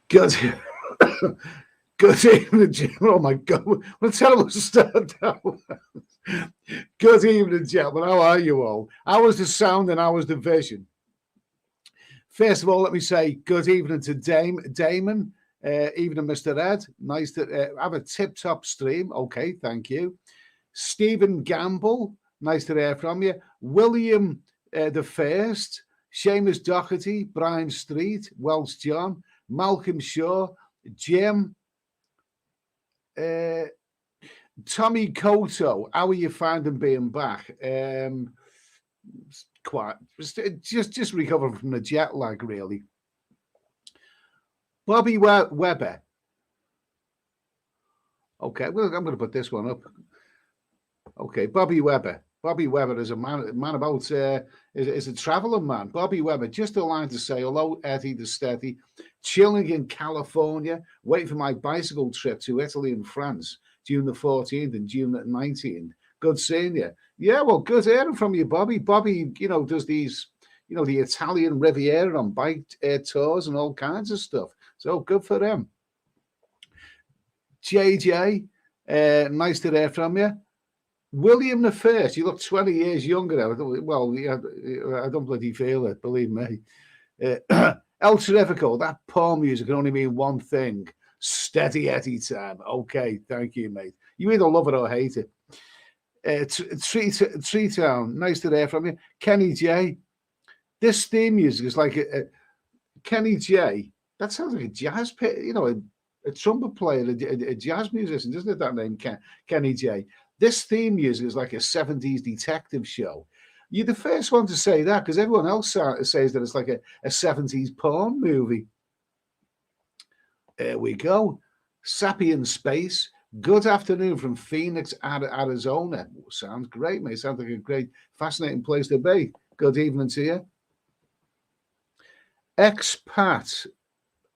Good, good evening, Jim. Oh my God, what a terrible start that was. Good evening, gentlemen. How are you all? How was the sound and how was the vision? First of all, let me say good evening to Damon. Evening, Mr. Ed. Nice to have a tip-top stream. Okay, thank you. Stephen Gamble. Nice to hear from you. William the First. Seamus Doherty. Brian Street. Welsh John. Malcolm Shaw. Jim. Tommy Koto. How are you finding being back? Quite just recovering from the jet lag, really. Bobby Webber. Okay, well, I'm going to put this one up. Okay, Bobby Webber. Bobby Webber is a man about is a traveling man. Bobby Webber, just a line to say hello, Eddie the Steady, chilling in California, waiting for my bicycle trip to Italy and France, June the 14th and June the 19th. Good seeing you. Yeah, well, good hearing from you, Bobby. Bobby, does these, the Italian Riviera on bike tours and all kinds of stuff. So good for them. JJ, nice to hear from you. William the First, you look 20 years younger now. Well, I don't bloody feel it, believe me. El Terrifico, that poor music can only mean one thing. Steady Eddie time. Okay, thank you, mate. You either love it or hate it. Tree Town, nice to hear from you. Kenny J, this theme music is like Kenny J. That sounds like a jazz, a trumpet player, a jazz musician, doesn't it? That name, Kenny J. This theme music is like a 70s detective show. You're the first one to say that because everyone else says that it's like a 70s porn movie. There we go. Sapien Space. Good afternoon from Phoenix, Arizona. Sounds great, mate. Sounds like a great, fascinating place to be. Good evening to you. Expat.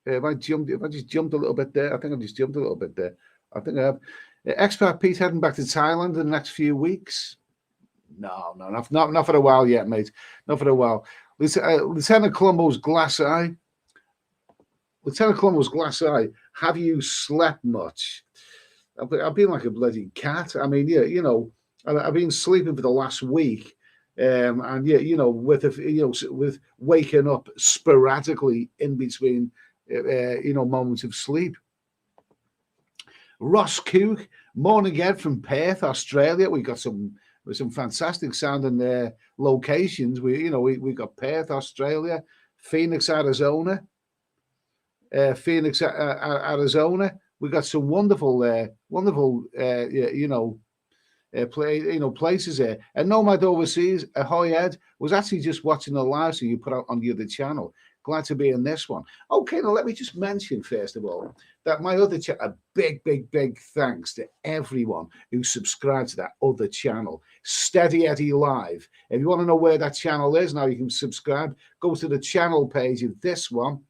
If I just jumped a little bit there. I think I just jumped a little bit there. I think I have. Expat Pete heading back to Thailand in the next few weeks. No, not for a while yet, mate. Not for a while. Lieutenant Columbo's glass eye. Lieutenant Columbo's glass eye. Have you slept much? I've been like a bloody cat. I mean, yeah, I've been sleeping for the last week, and yeah, with waking up sporadically in between, moments of sleep. Ross Cook, morning again from Perth, Australia. We got some fantastic sounding locations. We got Perth, Australia, Phoenix, Arizona. Arizona. We got some wonderful places there. And Nomad Overseas, Ahoy Ed, was actually just watching the live so you put out on the other channel. Glad to be in this one. Okay, now let me just mention, first of all, that my other channel, a big thanks to everyone who subscribed to that other channel, Steady Eddie Live. If you want to know where that channel is, now you can subscribe. Go to the channel page of this one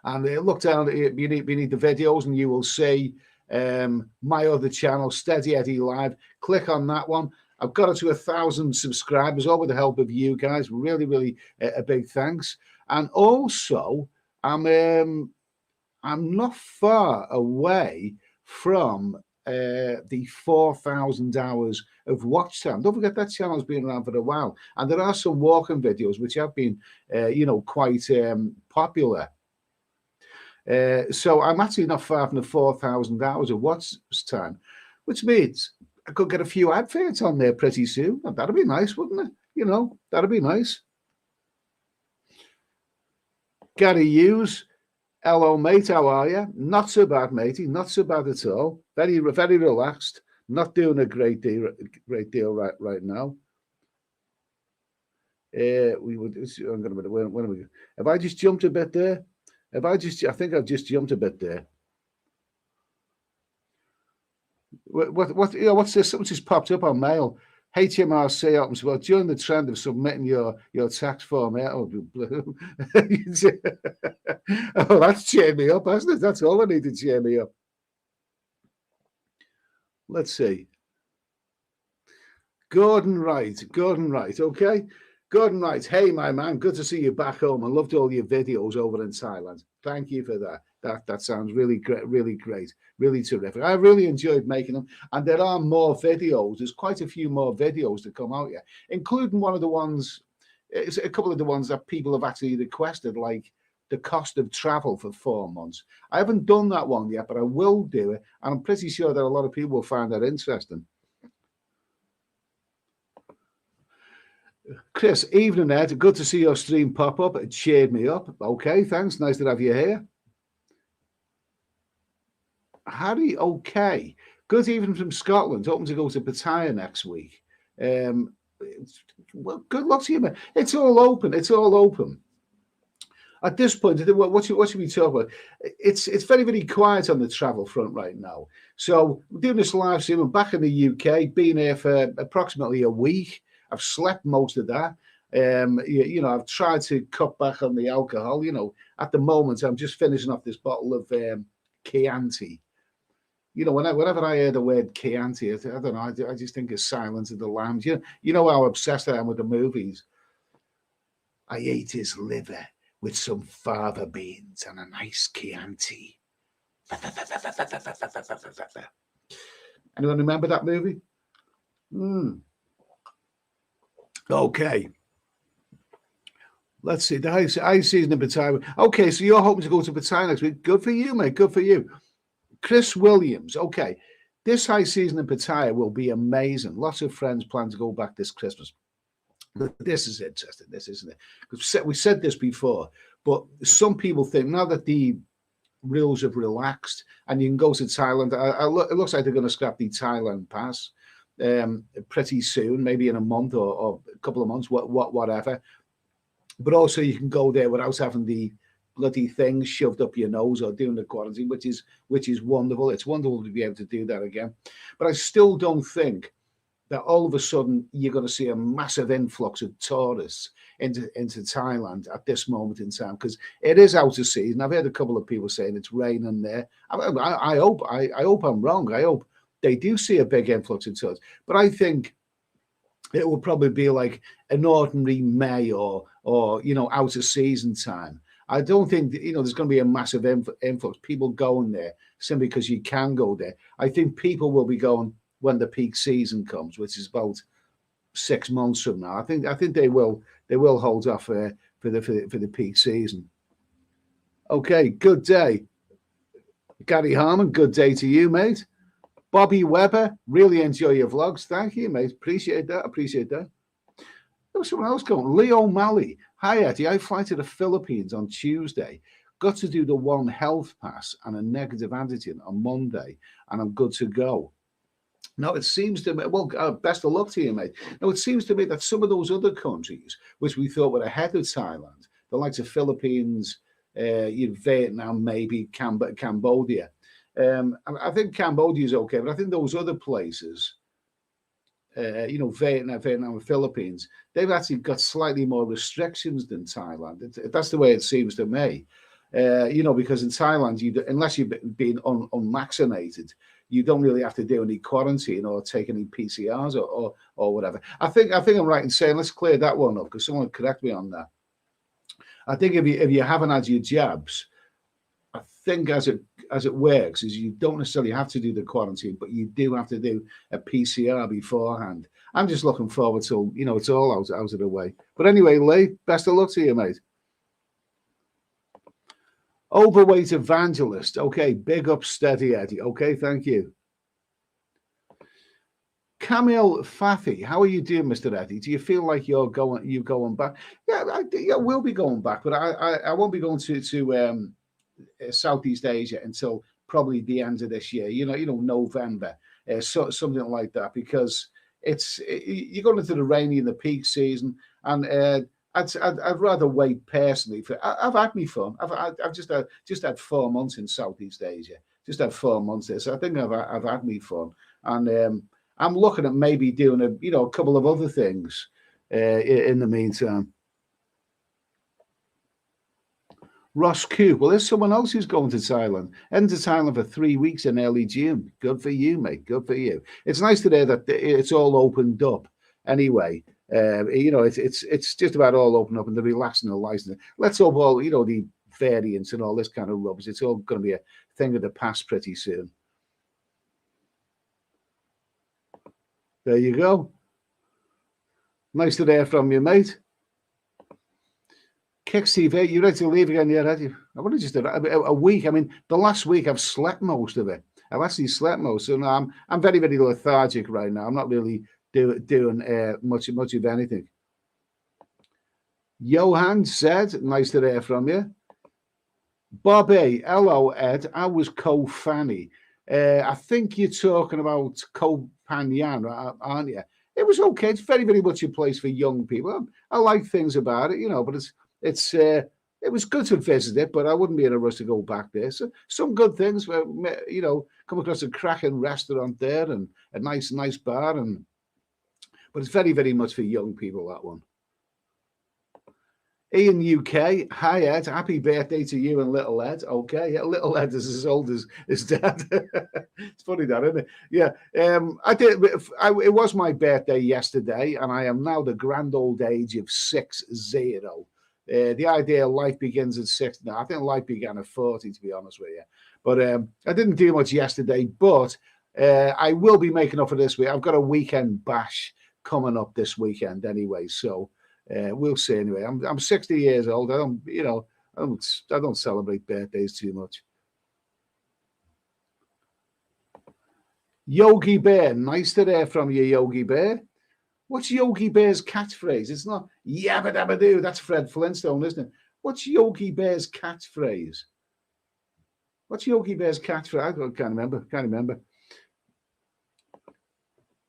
and look down beneath the videos and you will see my other channel, Steady Eddie Live. Click on that one. I've got it to 1,000 subscribers, all with the help of you guys. Really a big thanks. And also, I'm not far away from the 4,000 hours of watch time. Don't forget that channel's been around for a while, and there are some walking videos which have been, quite popular. So I'm actually not far from the 4,000 hours of watch time, which means I could get a few adverts on there pretty soon. That'd be nice, wouldn't it? That'd be nice. Gary Hughes, hello, mate. How are you? Not so bad, matey. Not so bad at all. Very relaxed. Not doing a great deal right now. We would. I'm going to. When are we? Have I just jumped a bit there? I think I've just jumped a bit there. What's this? Something just popped up on mail. HMRC opens well during the trend of submitting your tax form. Oh, that's cheered me up, hasn't it? That's all I need to cheer me up. Let's see. Gordon Wright. Okay. Good night. Hey, my man, good to see you back home. I loved all your videos over in Thailand. Thank you for that. That sounds really great, really terrific. I really enjoyed making them. And there are more videos. There's quite a few more videos to come out, yeah, including one of the ones, it's a couple of the ones that people have actually requested, like the cost of travel for 4 months. I haven't done that one yet, but I will do it. And I'm pretty sure that a lot of people will find that interesting. Chris, evening, Ed. Good to see your stream pop up. It cheered me up. Okay, thanks. Nice to have you here. Harry, okay. Good evening from Scotland. Hoping to go to Pattaya next week. Well, good luck to you, man. It's all open. It's all open. At this point, what should we talk about? It's very, very quiet on the travel front right now. So we're doing this live stream. I'm back in the UK, been here for approximately a week. I've slept most of that. I've tried to cut back on the alcohol. At the moment, I'm just finishing off this bottle of Chianti. Whenever I hear the word Chianti, I don't know. I just think of Silence of the Lambs. You know how obsessed I am with the movies. I ate his liver with some fava beans and a nice Chianti. Anyone remember that movie? Okay. Let's see. The high season in Pattaya. Okay, so you're hoping to go to Pattaya next week. Good for you, mate. Good for you. Chris Williams. Okay. This high season in Pattaya will be amazing. Lots of friends plan to go back this Christmas. This is interesting, this, isn't it? Because we said this before, but some people think now that the rules have relaxed and you can go to Thailand, it looks like they're going to scrap the Thailand pass pretty soon, maybe in a month or a couple of months, whatever. But also you can go there without having the bloody things shoved up your nose or doing the quarantine, which is wonderful. It's wonderful to be able to do that again. But I still don't think that all of a sudden you're going to see a massive influx of tourists into Thailand at this moment in time, because it is out of season. I've heard a couple of people saying it's raining there. I hope I'm wrong. I hope they do see a big influx of tourists. But I think it will probably be like an ordinary May or out of season time. I don't think there's going to be a massive influx. People going there simply because you can go there. I think people will be going when the peak season comes, which is about 6 months from now. I think they will hold off for the peak season. Okay, good day. Gary Harmon, good day to you, mate. Bobby Weber, really enjoy your vlogs. Thank you, mate. Appreciate that. There was someone else going. Leo Malley. Hi, Eddie. I fly to the Philippines on Tuesday. Got to do the One Health Pass and a negative antigen on Monday, and I'm good to go. Now, it seems to me, best of luck to you, mate. Now, it seems to me that some of those other countries, which we thought were ahead of Thailand, the likes of Philippines, Vietnam, maybe Cambodia. I think Cambodia is okay, but I think those other places, Vietnam and Philippines, they've actually got slightly more restrictions than Thailand. That's the way it seems to me. Because in Thailand, unless you've been unvaccinated, you don't really have to do any quarantine or take any PCRs or whatever. I think I'm right in saying let's clear that one up, because someone correct me on that. I think if you haven't had your jabs, I think as it works is you don't necessarily have to do the quarantine, but you do have to do a PCR beforehand. I'm just looking forward to it's all out of the way. But anyway, Lee, best of luck to you, mate. Overweight evangelist. Okay, big up, steady Eddie. Okay, thank you. Camille Fathi, how are you doing, Mr. Eddie? Do you feel like you're going back? Yeah, we'll be going back, but I won't be going to Southeast Asia until probably the end of this year. November, something like that, because you're going into the rainy and the peak season, and I'd rather wait personally. I've had me fun. I've just had 4 months in Southeast Asia. Just had 4 months there, so I think I've had me fun, and I'm looking at maybe doing a couple of other things in the meantime. Ross Coop. Well, there's someone else who's going to Thailand. Heading to Thailand for 3 weeks in early June. Good for you, mate. Good for you. It's nice to hear that it's all opened up. Anyway, You know, it's just about all open up and the relaxing the license. Let's hope all, you know, the variants and all this kind of rubbish, it's all going to be a thing of the past pretty soon. There you go. Nice to hear from you, mate. Kicks TV, you ready to leave again yet, had you? I've only just a week. I mean, the last week I've slept most of it. I've actually slept most, so no, I'm very, very lethargic right now. I'm not really doing much of anything. Johan said, nice to hear from you. Bobby, hello, Ed. I was Koh Fanny. I think you're talking about Koh Phangan, aren't you? It was okay. It's very, very much a place for young people. I like things about it, you know, but it was good to visit it, but I wouldn't be in a rush to go back there. So some good things, you know, come across a cracking restaurant there and a nice bar, but it's very, very much for young people, that one. Ian UK, hi Ed, happy birthday to you and little Ed. Okay, yeah, little Ed is as old as his dad. It's funny that, isn't it? Yeah, it was my birthday yesterday, and I am now the grand old age of 60. The idea of life begins at 60. Now, I think life began at 40, to be honest with you. But I didn't do much yesterday, but I will be making up for this week. I've got a weekend bash coming up this weekend anyway, so we'll see anyway. I'm 60 years old. I don't, you know, I don't celebrate birthdays too much. Yogi Bear, nice to hear from you, Yogi Bear. What's Yogi Bear's catchphrase? It's not yabba dabba doo. That's Fred Flintstone, isn't it? What's Yogi Bear's catchphrase? What's Yogi Bear's catchphrase? I can't remember.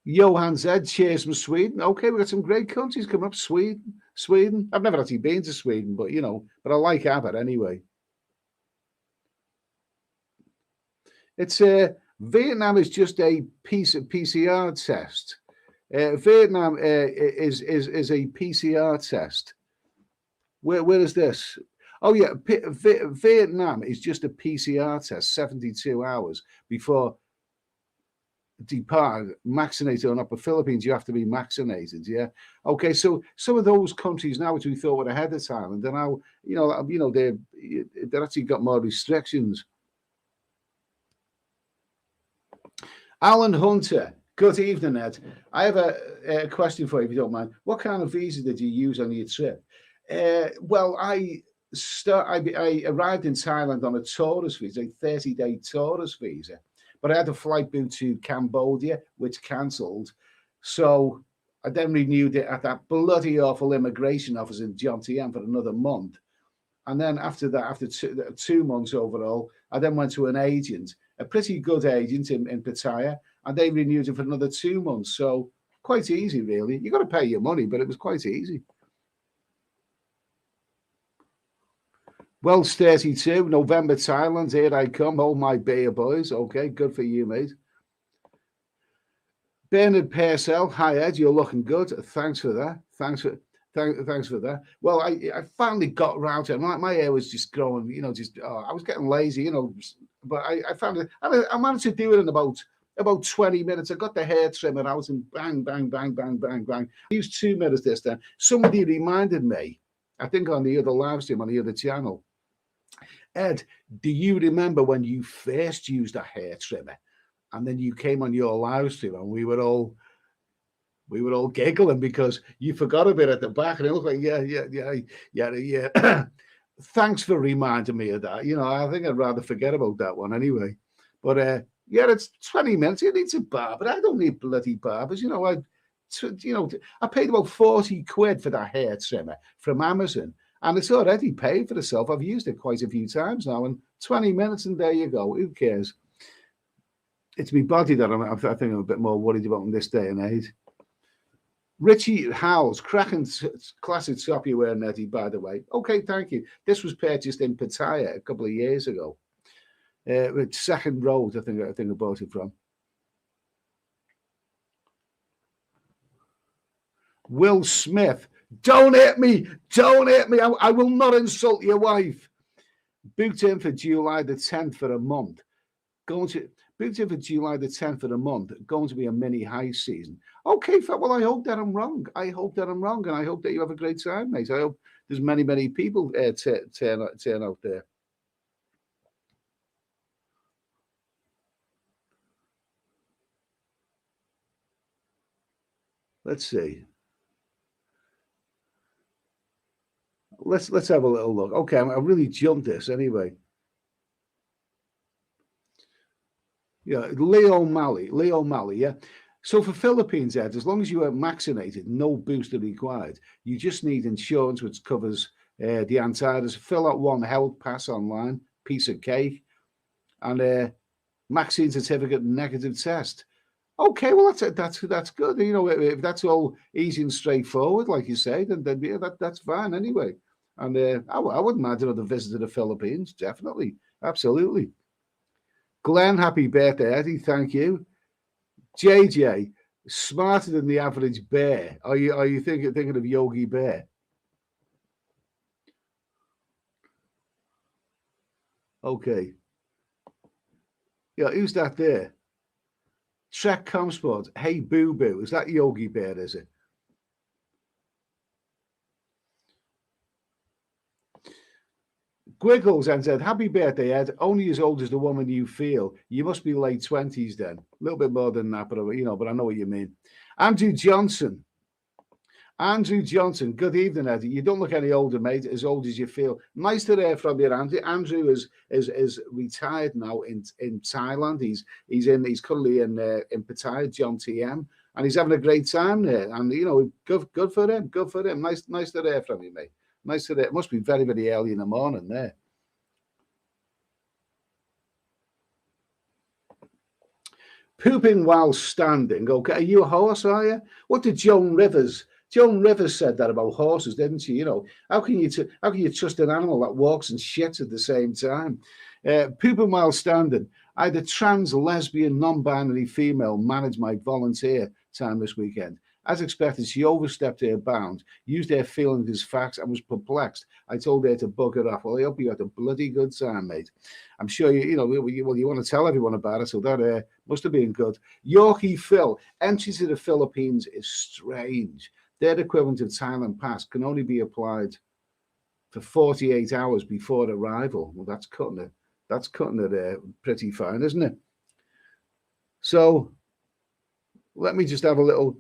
Johan said, cheers from Sweden. Okay, we've got some great countries coming up. Sweden. I've never actually been to Sweden, but you know, but I like ABBA anyway. It's Vietnam is just a PCR test. Vietnam is a PCR test. Where is this? Oh yeah, Vietnam is just a PCR test, 72 hours before depart, vaccinated or not. But Philippines, you have to be vaccinated. Yeah. Okay. So some of those countries now, which we thought were ahead of Thailand, they're now, you know, they're actually got more restrictions. Alan Hunter. Good evening, Ed. I have a question for you, if you don't mind. What kind of visa did you use on your trip? Well, I arrived in Thailand on a tourist visa, a 30-day tourist visa, but I had a flight booked to Cambodia, which cancelled. So I then renewed it at that bloody awful immigration office in Jomtien for another month. And then after that, after 2 months overall, I then went to an agent, a pretty good agent in Pattaya, and they renewed it for another 2 months. So quite easy, really. You got to pay your money, but it was quite easy. Wells 32, November, Thailand. Here I come. Hold my beer, boys. Okay, good for you, mate. Bernard Purcell. Hi, Ed. You're looking good. Thanks for that. Thanks for that. Well, I finally got around to it. My hair was just growing, you know, I was getting lazy, you know, but I found it. I managed to do it in about 20 minutes. I got the hair trimmer out and bang, bang, bang, bang, bang, bang. I used 2 minutes this time. Somebody reminded me, I think on the other live stream, on the other channel, Ed, do you remember when you first used a hair trimmer and then you came on your live stream and we were all giggling because you forgot a bit at the back and it looked like, yeah. Thanks for reminding me of that. You know, I think I'd rather forget about that one anyway. But yeah, it's 20 minutes. You need a barber. I don't need bloody barbers. You know, I paid about 40 quid for that hair trimmer from Amazon. And it's already paid for itself. I've used it quite a few times now. And 20 minutes and there you go. Who cares? It's my body that I think I'm a bit more worried about in this day and age. Richie Howells, cracking classic top you wear, Nettie, by the way. Okay, thank you. This was purchased in Pattaya a couple of years ago. Second Road, I think I bought it from. Will Smith, don't hit me. I will not insult your wife. Booked in for July the 10th for a month. Booked in for July the 10th for a month. Going to be a mini high season. Okay, well, I hope that I'm wrong. I hope that I'm wrong, and I hope that you have a great time, mate. I hope there's many people turn out there. Let's see. Let's have a little look. Okay, I really jumped this anyway. Yeah, Leo Malley, yeah. So for Philippines, Ed, as long as you are vaccinated, no booster required. You just need insurance, which covers the antivirus. Fill out one health pass online, piece of cake, and vaccine certificate, negative test. Okay, well that's good. You know, if that's all easy and straightforward, like you say, then yeah, that's fine anyway. And I wouldn't mind another visit to the Philippines. Definitely, absolutely. Glenn, happy birthday, Eddie. Thank you. JJ, smarter than the average bear. Are you thinking of Yogi Bear? Okay. Yeah, who's that there? Trek Comsport. Hey Boo Boo. Is that Yogi Bear, is it? Gwiggles and said, happy birthday, Ed. Only as old as the woman you feel. You must be late 20s then. A little bit more than that, but but I know what you mean. Andrew Johnson. Andrew Johnson, good evening, Eddie. You don't look any older, mate, as old as you feel. Nice to hear from you, Andrew. Andrew is retired now in Thailand. He's currently in Pattaya, John TM, and he's having a great time there. And good for him. Good for him. Nice to hear from you, mate. Nice to hear. It must be very early in the morning there. Pooping while standing. Okay, are you a horse? Are you? What did Joan Rivers? Joan Rivers said that about horses, didn't she? How can you trust an animal that walks and shits at the same time? Pooping while standing. I had a trans, lesbian, non-binary female manage my volunteer time this weekend. As expected, she overstepped her bounds, used her feelings as facts, and was perplexed. I told her to bugger off. Well, I hope you had a bloody good time, mate. I'm sure you want to tell everyone about it, so that must have been good. Yorkie Phil, entry to the Philippines is strange. Their equivalent of Thailand pass can only be applied for 48 hours before arrival. Well, that's cutting it pretty fine, isn't it? So let me just have a little.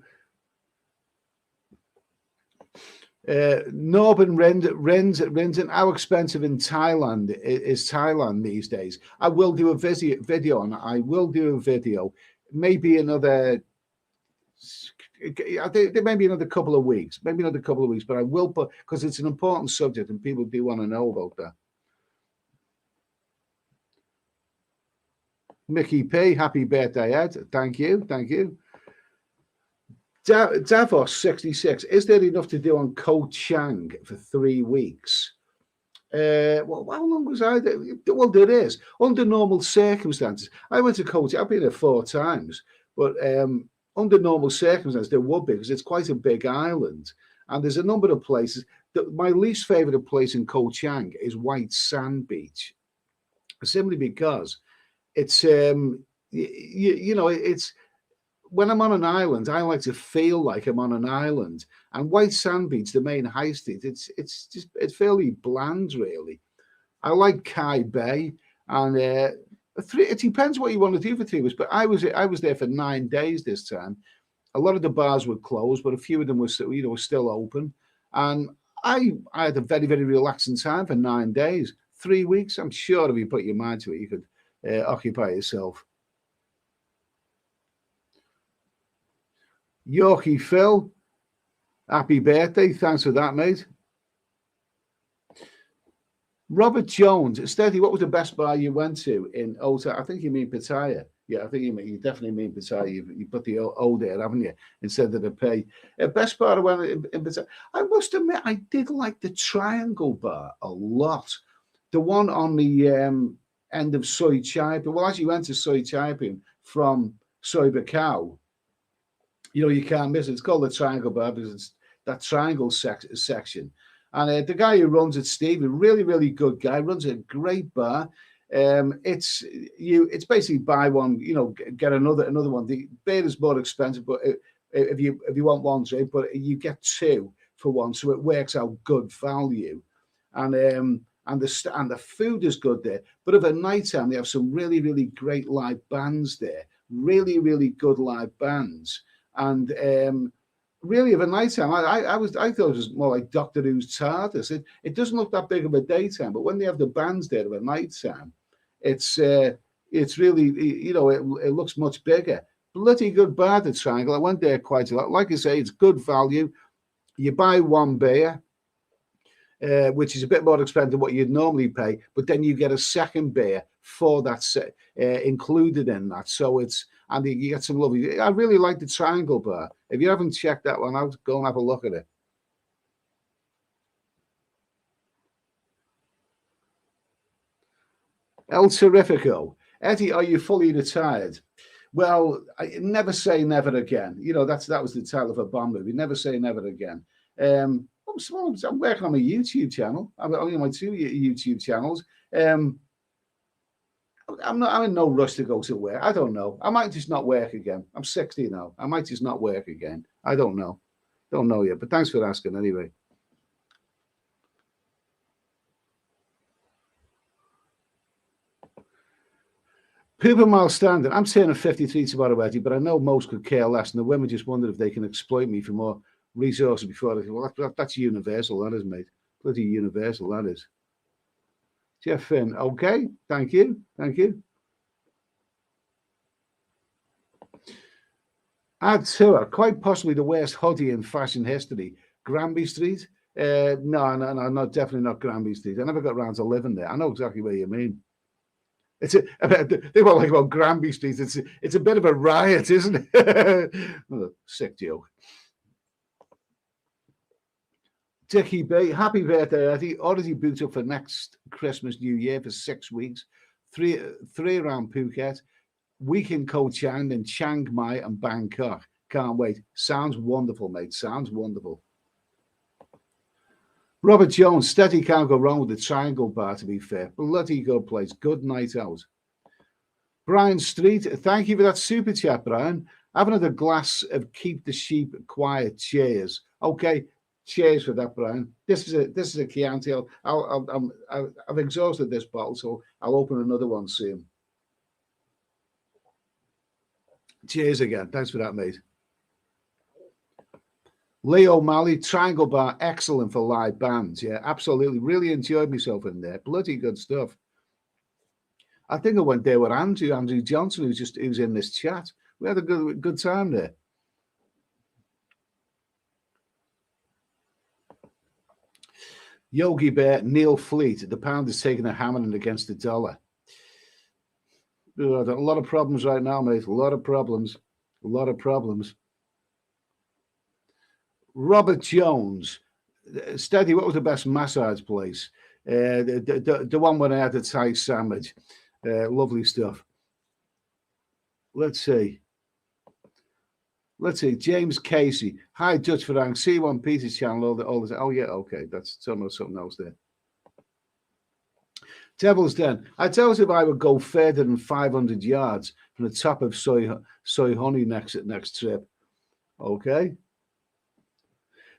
Norban Renton, how expensive in Thailand is Thailand these days? I will do a video on it. I will do a video, maybe another. I think there may be another couple of weeks, but I will put, because it's an important subject and people do want to know about that. Mickey P, happy birthday, Ed. Thank you. Davos 66. Is there enough to do on Koh Chang for 3 weeks? Well, how long was I there? Well, there is. Under normal circumstances, I went to Koh Chang. I've been there 4 times, but under normal circumstances, there would be, because it's quite a big island, and there's a number of places. My least favorite place in Koh Chang is White Sand Beach, simply because it's it's when I'm on an island, I like to feel like I'm on an island. And White Sand Beach, the main high street, it's fairly bland, really. I like Kai Bay, and it depends what you want to do for 3 weeks. But I was there for 9 days this time. A lot of the bars were closed, but a few of them were still open. And I had a very relaxing time for 9 days. 3 weeks, I'm sure if you put your mind to it, you could occupy yourself. Yorkie Phil, happy birthday. Thanks for that, mate. Robert Jones, Steady, what was the best bar you went to in Ota? I think you mean Pattaya. Yeah, I think you definitely mean Pattaya. You put the O there, haven't you? Instead of the pay. Best bar I went in Pattaya. I must admit, I did like the Triangle Bar a lot. The one on the end of Soy Chai. Well, as you enter Soy Chai from Soy Bacau, you can't miss it. It's called the Triangle Bar because it's that triangle section. And the guy who runs it, Steve, a really good guy, runs a great bar. It's basically buy one, get another one. The beer is more expensive, but if you want one drink, but you get two for one, so it works out good value. And the food is good there. But at night time, they have some really, really great live bands there. Really, really good live bands. And really, of a night time, I thought it was more like Doctor Who's TARDIS. It doesn't look that big of a daytime, but when they have the bands there of a night time, it's really, you know, it looks much bigger. Bloody good bar, the Triangle. I went there quite a lot. Like I say, it's good value. You buy one beer, which is a bit more expensive than what you'd normally pay, but then you get a second beer for that included in that. So and you get some lovely. I really like the Triangle Bar. If you haven't checked that one out, go and have a look at it. El Terrifico. Eddie, are you fully retired? Well, I never say never again. You know, that was the title of a Bond movie. Never say never again. I'm working on my YouTube channel. I'm only on my 2 YouTube channels. I'm in no rush to go to work. I don't know. I might just not work again. I'm 60 now. I might just not work again. I don't know. Don't know yet. But thanks for asking anyway. People mile standing. I'm turning 53 tomorrow, Eddie, but I know most could care less, and the women just wonder if they can exploit me for more resources before they. Well, that's universal, that is, mate. Bloody universal, that is. Jeff Finn. Okay, thank you. Thank you. Add to it, quite possibly the worst hoodie in fashion history, Granby Street. No, definitely not Granby Street. I never got around to living there. I know exactly what you mean. It's they were like about Granby Street. It's a bit of a riot, isn't it? Sick joke. Dickie B, happy birthday, Eddie. Already booked up for next Christmas, New Year for 6 weeks. Three around Phuket, week in Koh Chang and Chiang Mai and Bangkok. Can't wait. Sounds wonderful, mate. Sounds wonderful. Robert Jones, steady, can't go wrong with the Triangle Bar, to be fair. Bloody good place. Good night out. Brian Street, thank you for that super chat, Brian. Have another glass of Keep the Sheep Quiet. Cheers. Okay, cheers for that, Brian. This is a Chianti. I've exhausted this bottle, so I'll open another one soon. Cheers again. Thanks for that, mate. Leo Malley, Triangle Bar, excellent for live bands. Yeah, absolutely. Really enjoyed myself in there. Bloody good stuff. I think I went there with Andrew Johnson, who's in this chat. We had a good time there. Yogi Bear, Neil Fleet, the pound is taking a hammering against the dollar. A lot of problems right now, mate. A lot of problems. A lot of problems. Robert Jones, steady. What was the best massage place? The one where I had the Thai sandwich. Lovely stuff. Let's see. James Casey. Hi, Dutch Farang. C1 Peter's channel. All this. Oh yeah, okay. That's something else there. Devil's Den. I tell us if I would go further than 500 yards from the top of Soy Honey next trip. Okay.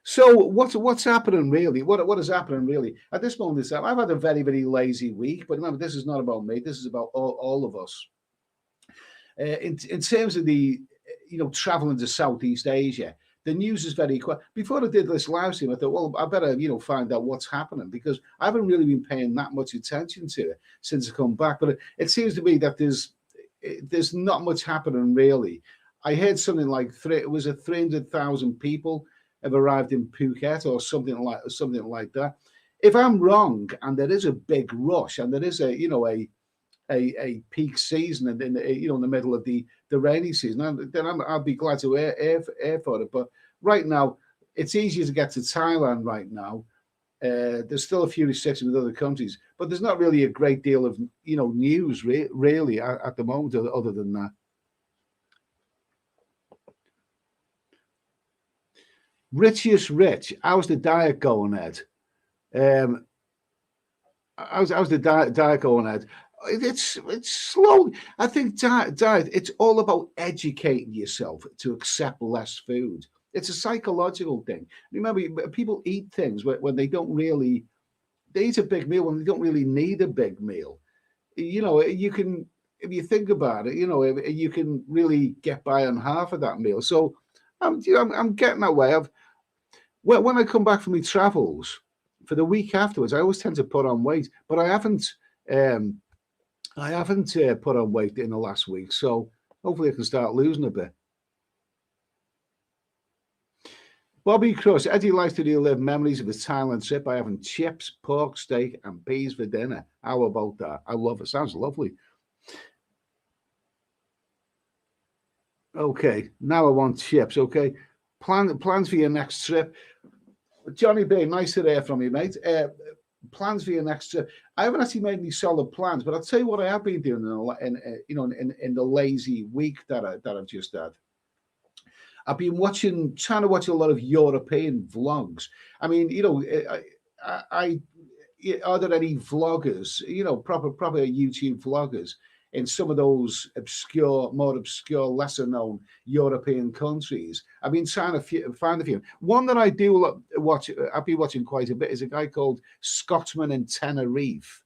So what's happening really? What is happening really at this moment in time? I've had a very, very lazy week, but remember, this is not about me. This is about all of us. In terms of the traveling to Southeast Asia, the news is very quick. Before I did this live stream, I thought, well, I better find out what's happening, because I haven't really been paying that much attention to it since I come back. But it seems to me that there's not much happening really. I heard something like 300,000 people have arrived in Phuket or something like that. If I'm wrong, and there is a big rush, and there is a peak season, and in the middle of the rainy season, then I'll be glad to air for it. But right now, it's easier to get to Thailand right now. There's still a few restrictions with other countries, but there's not really a great deal of news really at the moment other than that. Richest Rich, how's the diet going, Ed? How's the diet going, Ed? It's slow. I think diet. It's all about educating yourself to accept less food. It's a psychological thing. Remember, people eat things when they don't really. They eat a big meal when they don't really need a big meal. You know, you can, if you think about it, you know, you can really get by on half of that meal. So I'm getting that way. When I come back from my travels for the week afterwards, I always tend to put on weight, but um, I haven't put on weight in the last week. So hopefully I can start losing a bit. Bobby Cross, Eddie likes to relive memories of his Thailand trip by having chips, pork steak, and peas for dinner. How about that? I love it. Sounds lovely. Okay, now I want chips. Okay, plans for your next trip, Johnny B. Nice to hear from you, mate. Plans for your next trip. I haven't actually made any solid plans, but I'll tell you what I have been doing in the lazy week that I've just had. I've been trying to watch a lot of European vlogs. I mean, are there any vloggers, proper YouTube vloggers in some of those more obscure, lesser known European countries? I've been trying to find a few. One that I do watch, I've been watching quite a bit, is a guy called Scotsman in Tenerife.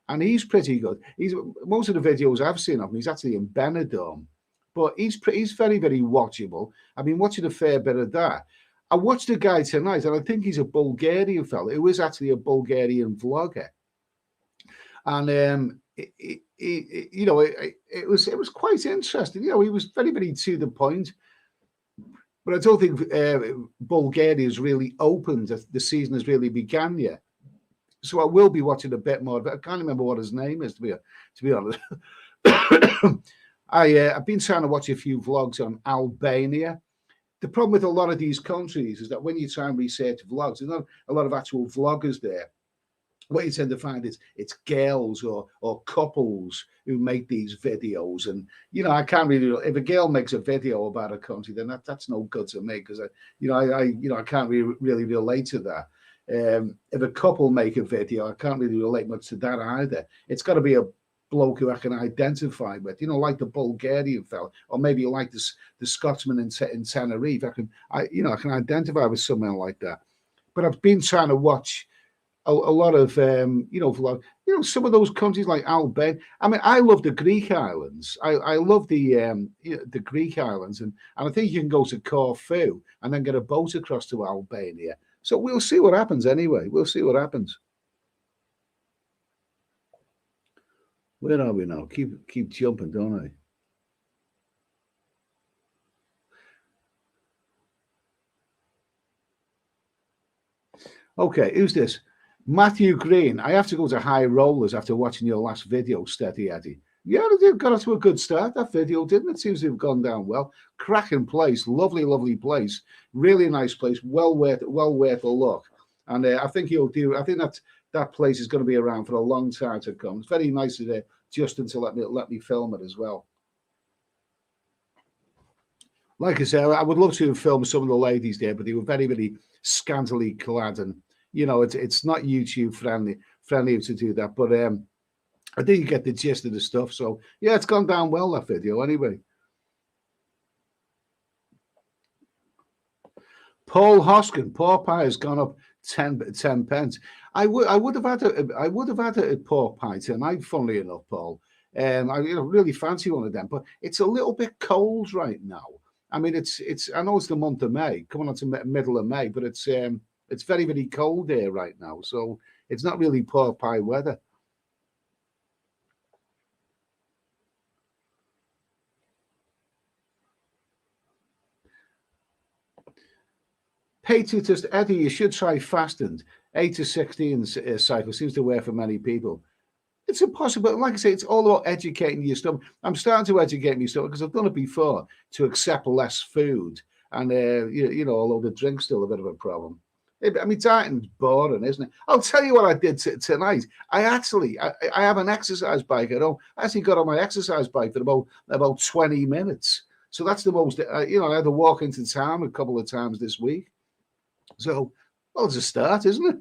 And he's pretty good. He's most of the videos I've seen of him, he's actually in Benidorm, but he's very, very watchable. I've been watching a fair bit of that. I watched a guy tonight, and I think he's a Bulgarian fellow who is actually a Bulgarian vlogger. And it was quite interesting. You know, he was very, very to the point. But I don't think Bulgaria has really opened. The season has really begun yet. So I will be watching a bit more of it. I can't remember what his name is, to be honest. I've been trying to watch a few vlogs on Albania. The problem with a lot of these countries is that when you try and research vlogs, there's not a lot of actual vloggers there. What you tend to find is it's girls or couples who make these videos, and I can't really. If a girl makes a video about a country, then that's no good to me, because I can't really relate to that. If a couple make a video, I can't really relate much to that either. It's got to be a bloke who I can identify with, like the Bulgarian fellow, or maybe like the Scotsman in Tenerife. I can identify with someone like that. But I've been trying to watch a lot of vlog, some of those countries like Albania. I mean, I love the Greek islands. I love the Greek islands, and I think you can go to Corfu and then get a boat across to Albania. So we'll see what happens anyway. We'll see what happens. Where are we now? Keep jumping, don't I? Okay, who's this? Matthew Green. I have to go to high rollers after watching your last video, Steady Eddie. Yeah, they got us to a good start, that video, didn't it? Seems to have gone down well. Cracking place, lovely, lovely place. Really nice place, well worth a look. And I think I think that place is going to be around for a long time to come. It's very nice of Justin to let me film it as well. Like I said, I would love to have filmed some of the ladies there, but they were very, very scantily clad, and it's not YouTube friendly to do that. But I think you get the gist of the stuff. So yeah, it's gone down well, that video anyway. Paul Hoskin, pork pie has gone up 10 pence. I would have had a pork pie tonight, funnily enough, Paul. I really fancy one of them, but it's a little bit cold right now. I mean, I know it's the month of May, coming on to middle of May, but it's very, very cold there right now, so it's not really pork pie weather. Patriotist Eddie, you should try fasting. 8 to 16 cycle seems to work for many people. It's impossible. Like I say, it's all about educating your stomach. I'm starting to educate my stomach because I've done it before, to accept less food. And, although the drink's still a bit of a problem. I mean, dieting's boring, isn't it? I'll tell you what I did tonight. I have an exercise bike at home. I actually got on my exercise bike for about 20 minutes. So that's the most, I had to walk into town a couple of times this week. So, well, it's a start, isn't it?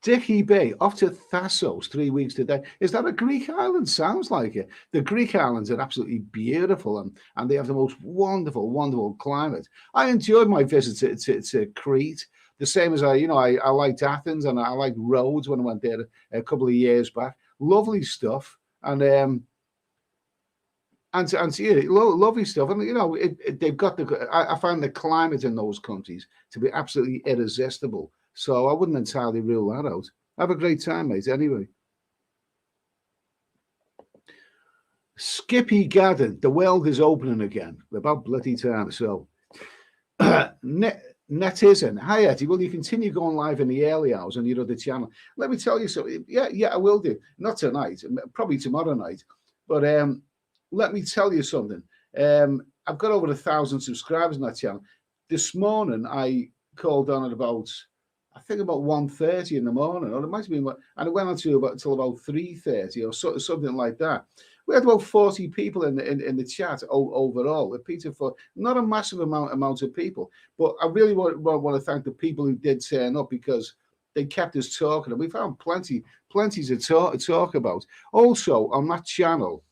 Dicky Bay, off to Thassos, 3 weeks today. Is that a Greek island? Sounds like it. The Greek islands are absolutely beautiful, and they have the most wonderful, wonderful climate. I enjoyed my visit to Crete, the same as I liked Athens and I liked Rhodes when I went there a couple of years back. Lovely stuff, and yeah, lovely stuff. And they've got I find the climate in those countries to be absolutely irresistible. So I wouldn't entirely rule that out. Have a great time, mate. Anyway. Skippy Gadden, the world is opening again. About bloody time. So, Netizen, hi Eddie. Will you continue going live in the early hours on your other channel? Let me tell you something. Yeah, I will do. Not tonight, probably tomorrow night. But let me tell you something. I've got over 1,000 subscribers on that channel. This morning, I called on at about 1:30 in the morning, or it might have been, and it went on to till about 3:30 or something like that. We had about 40 people in the chat overall. Repeated for not a massive amount of people, but I really want to thank the people who did turn up, because they kept us talking, and we found plenty to talk about. Also on that channel,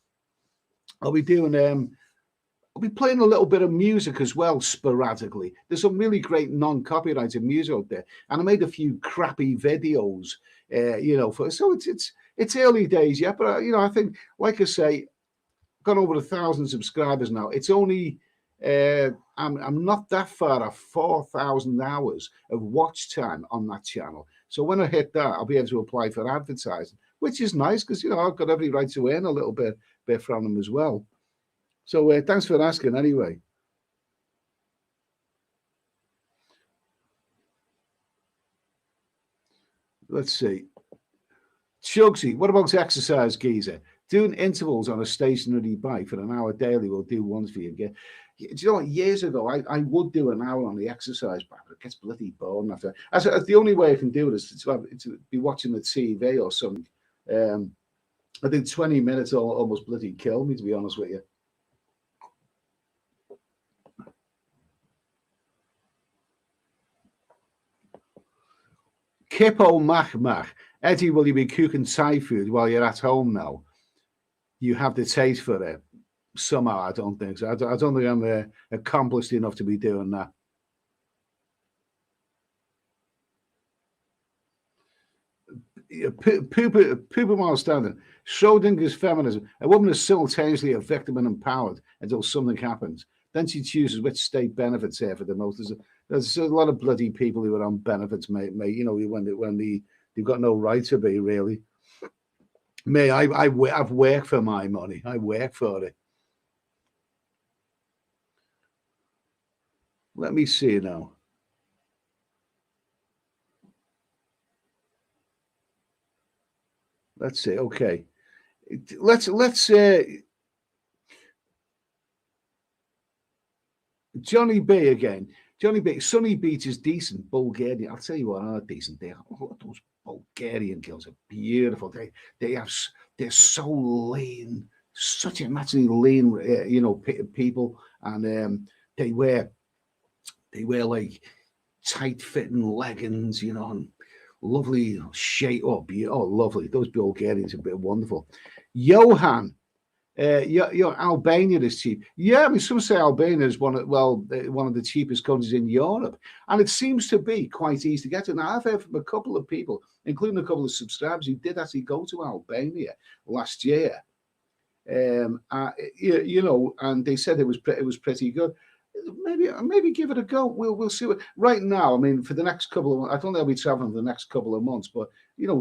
I'll be doing I'll be playing a little bit of music as well, sporadically. There's some really great non-copyrighted music out there, and I made a few crappy videos, so it's early days yet, but I think, like I say, got over 1,000 subscribers now. It's only I'm not that far off 4,000 hours of watch time on that channel. So when I hit that, I'll be able to apply for advertising, which is nice, because I've got every right to earn a little bit from them as well. So thanks for asking anyway. Let's see. Chugsy, what about exercise, geezer? Doing intervals on a stationary bike for an hour daily will do ones for you. Do you know what? Years ago, I would do an hour on the exercise bike, but it gets bloody boring after. As the only way I can do it is to be watching the TV or something. I think 20 minutes almost bloody kill me, to be honest with you. Kippo Mach. Eddie, will you be cooking Thai food while you're at home now? You have the taste for it. Somehow, I don't think so. I don't think I'm accomplished enough to be doing that. Pooper Miles Standard. Schrodinger's feminism. A woman is simultaneously a victim and empowered until something happens. Then she chooses which state benefits her for the most. There's a lot of bloody people who are on benefits, mate. When they've got no right to be, really. I've worked for my money. I work for it. Let me see now. Let's see. Okay. Let's Johnny B again. Johnny B. Sunny Beach is decent. Bulgaria. I'll tell you what are decent. They are. Those Bulgarian girls are beautiful. They're so lean, such a naturally lean, people, and they wear like tight fitting leggings, and lovely shape. Oh, lovely. Those Bulgarians are wonderful. Johan. Albania is cheap. Yeah, I mean, some say Albania is one of the cheapest countries in Europe, and it seems to be quite easy to get to. Now, I've heard from a couple of people, including a couple of subscribers, who did actually go to Albania last year. And they said it was pretty good. Maybe give it a go. We'll see what. Right now, I mean, for the next couple of months, I don't think I'll be traveling for the next couple of months, but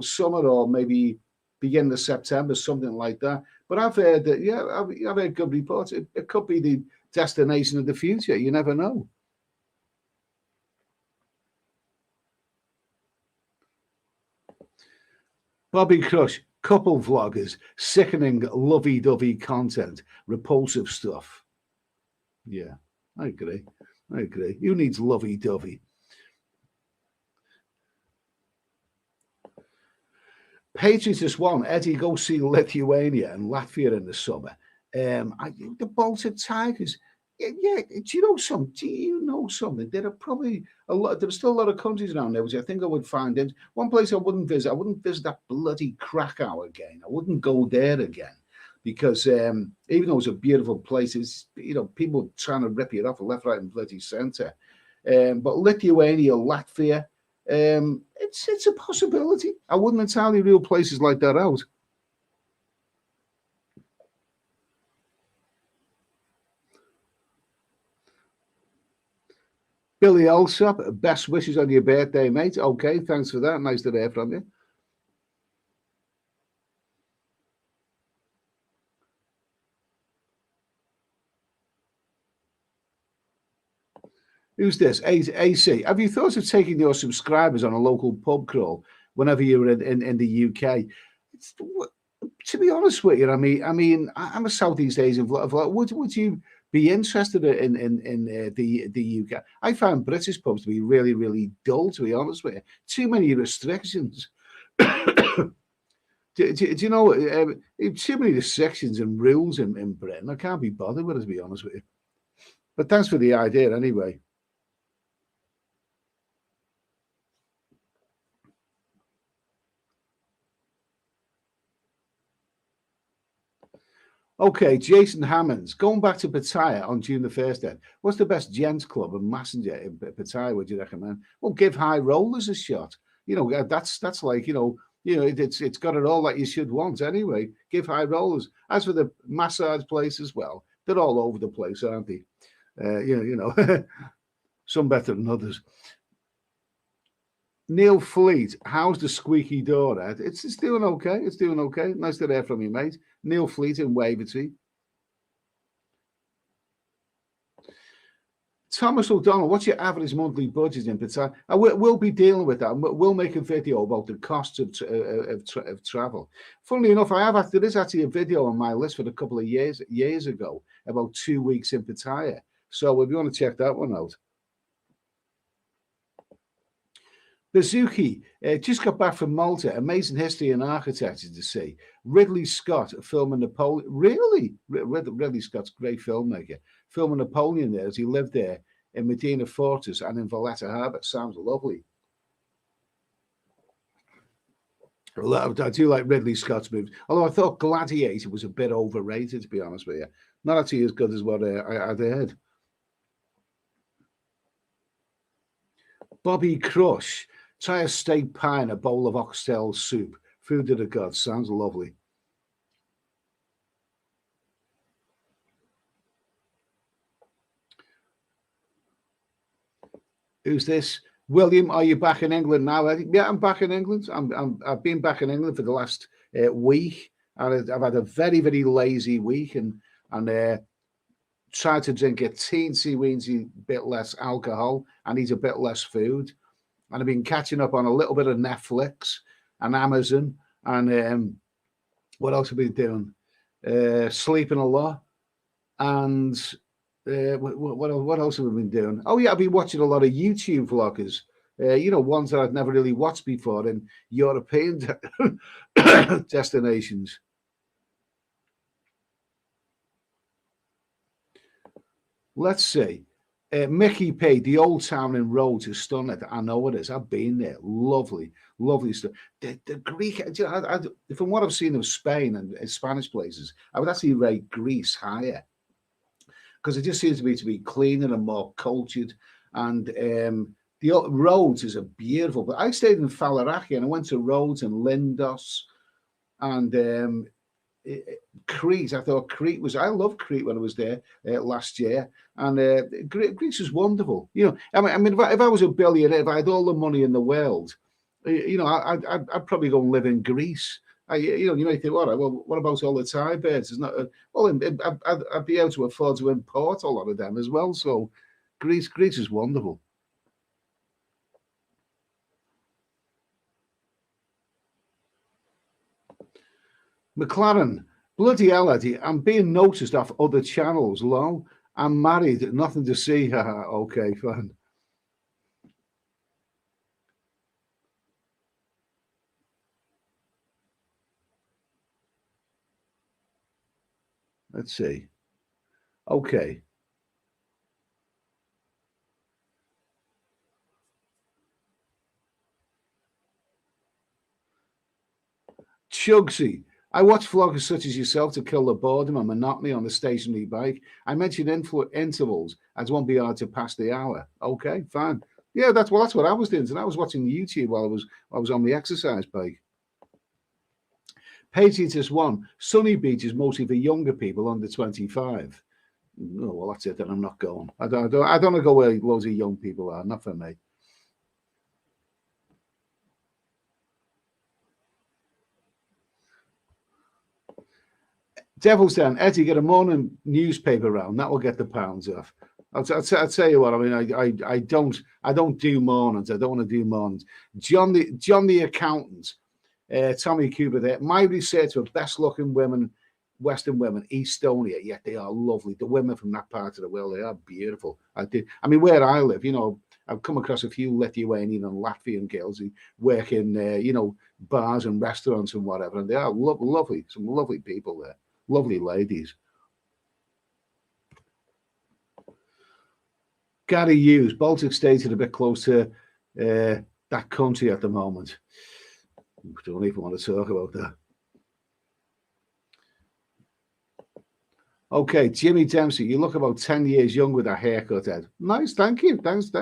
summer or maybe beginning of September, something like that. But I've heard that, I've heard good reports. It could be the destination of the future. You never know. Bobby Crush, couple vloggers, sickening lovey-dovey content, repulsive stuff. Yeah, I agree. Who needs lovey-dovey? Patriots won. Eddie, go see Lithuania and Latvia in the summer. The Baltic Tigers. yeah. Do you know something? There are probably a lot. There are still a lot of countries around there which I think I would find. In one place I wouldn't visit. I wouldn't visit that bloody Krakow again. I wouldn't go there again because even though it's a beautiful place, it's people trying to rip you off left, right, and bloody centre. But Lithuania, Latvia, it's a possibility. I wouldn't entirely rule places like that out. Billy Alsop, best wishes on your birthday, mate. Okay, thanks for that. Nice to hear from you. Who's this? AC. Have you thought of taking your subscribers on a local pub crawl whenever you're in the UK? It's, to be honest with you, I'm a Southeast Asian vlogger. Would you be interested in the UK? I find British pubs to be really, really dull, to be honest with you. Too many restrictions. Do you know too many restrictions and rules in Britain? I can't be bothered with it, to be honest with you. But thanks for the idea anyway. Okay, Jason Hammonds. Going back to Pattaya on June the 1st then. What's the best gents club and messenger in Pattaya would you recommend? Well, give High Rollers a shot. That's like, it's got it all that you should want anyway. Give High Rollers. As for the massage place as well, they're all over the place, aren't they? Some better than others. Neil Fleet, how's the squeaky door, Ed? It's doing okay. It's doing okay. Nice to hear from you, mate. Neil Fleet in Wavertree. Thomas O'Donnell, what's your average monthly budget in Pattaya? We'll be dealing with that. We'll make a video about the costs of travel. Funnily enough, there is actually a video on my list for a couple of years ago about 2 weeks in Pattaya. So if you want to check that one out. Bazuki just got back from Malta. Amazing history and architecture to see. Ridley Scott filming Napoleon. Really? Ridley Scott's a great filmmaker. Filming Napoleon there as he lived there in Medina Fortress and in Valletta Harbour. Sounds lovely. I do like Ridley Scott's movies. Although I thought Gladiator was a bit overrated, to be honest with you. Not actually as good as what I'd heard. Bobby Crush. Try a steak pie and a bowl of oxtail soup. Food of the gods. Sounds lovely. Who's this? William, are you back in England now? Yeah, I'm back in England. I've been back in England for the last week. And I've had a very, very lazy week and tried to drink a teensy-weensy bit less alcohol and eat a bit less food. And I've been catching up on a little bit of Netflix and Amazon. And what else have we been doing? Sleeping a lot. And what else have we been doing? Oh, yeah, I've been watching a lot of YouTube vloggers. Ones that I've never really watched before in European destinations. Let's see. Mickey P, the old town in Rhodes is stunning. I know it is. I've been there. Lovely, lovely stuff. The Greek, from what I've seen of Spain and Spanish places, I would actually rate Greece higher because it just seems to be cleaner and more cultured. And the Rhodes is a beautiful. But I stayed in Falaraki and I went to Rhodes and Lindos and Crete. I thought Crete was. I loved Crete when I was there last year, and Greece was wonderful. If I was a billionaire, if I had all the money in the world, I'd probably go and live in Greece. You might think, well, what about all the Thai birds? It's not. I'd be able to afford to import a lot of them as well. So, Greece is wonderful. McLaren, bloody hell, Eddie, I'm being noticed off other channels. Long, I'm married, nothing to see. Okay, fine. Let's see. Okay. Shugsy. I watch vloggers such as yourself to kill the boredom and monotony on the stationary bike. I mentioned intervals as won't be hard to pass the hour. Okay, fine. Yeah, that's what I was doing. And I was watching YouTube while I was on the exercise bike. Patriots one. Sunny Beach is mostly for younger people under 25. Oh, well, that's it. Then I'm not going. I don't want to go where loads of young people are. Not for me. Devil's Den, Eddie, get a morning newspaper round. That will get the pounds off. I'll tell you what. I mean, I don't do mornings. I don't want to do mornings. John the accountant, Tommy Cooper there. My research for best looking women, Western women, Estonia. Yeah, they are lovely. The women from that part of the world, they are beautiful. I mean, where I live, I've come across a few Lithuanian and Latvian girls who work in, bars and restaurants and whatever, and they are lovely. Some lovely people there. Lovely ladies. Gary Hughes, Baltic states are a bit close to that country at the moment. I don't even want to talk about that. Okay, Jimmy Dempsey, you look about 10 years young with that haircut, Ed. Nice, thank you. Thanks.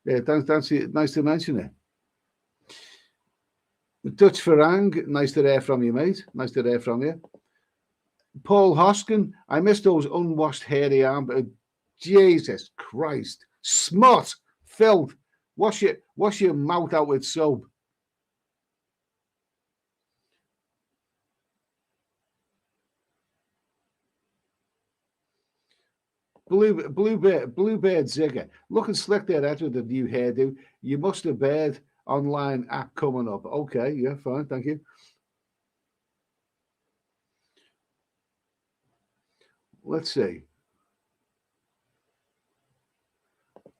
Yeah, thanks. Nice to mention it. Dutch Farang, nice to hear from you, mate. Nice to hear from you. Paul Hoskin, I miss those unwashed hairy arms. Jesus Christ. Smut. Filth. Wash your mouth out with soap. Bluebird Zigger. Looking slick there, Ed, with the new hairdo. You must have Bird online app coming up. Okay, yeah, fine, thank you. Let's see.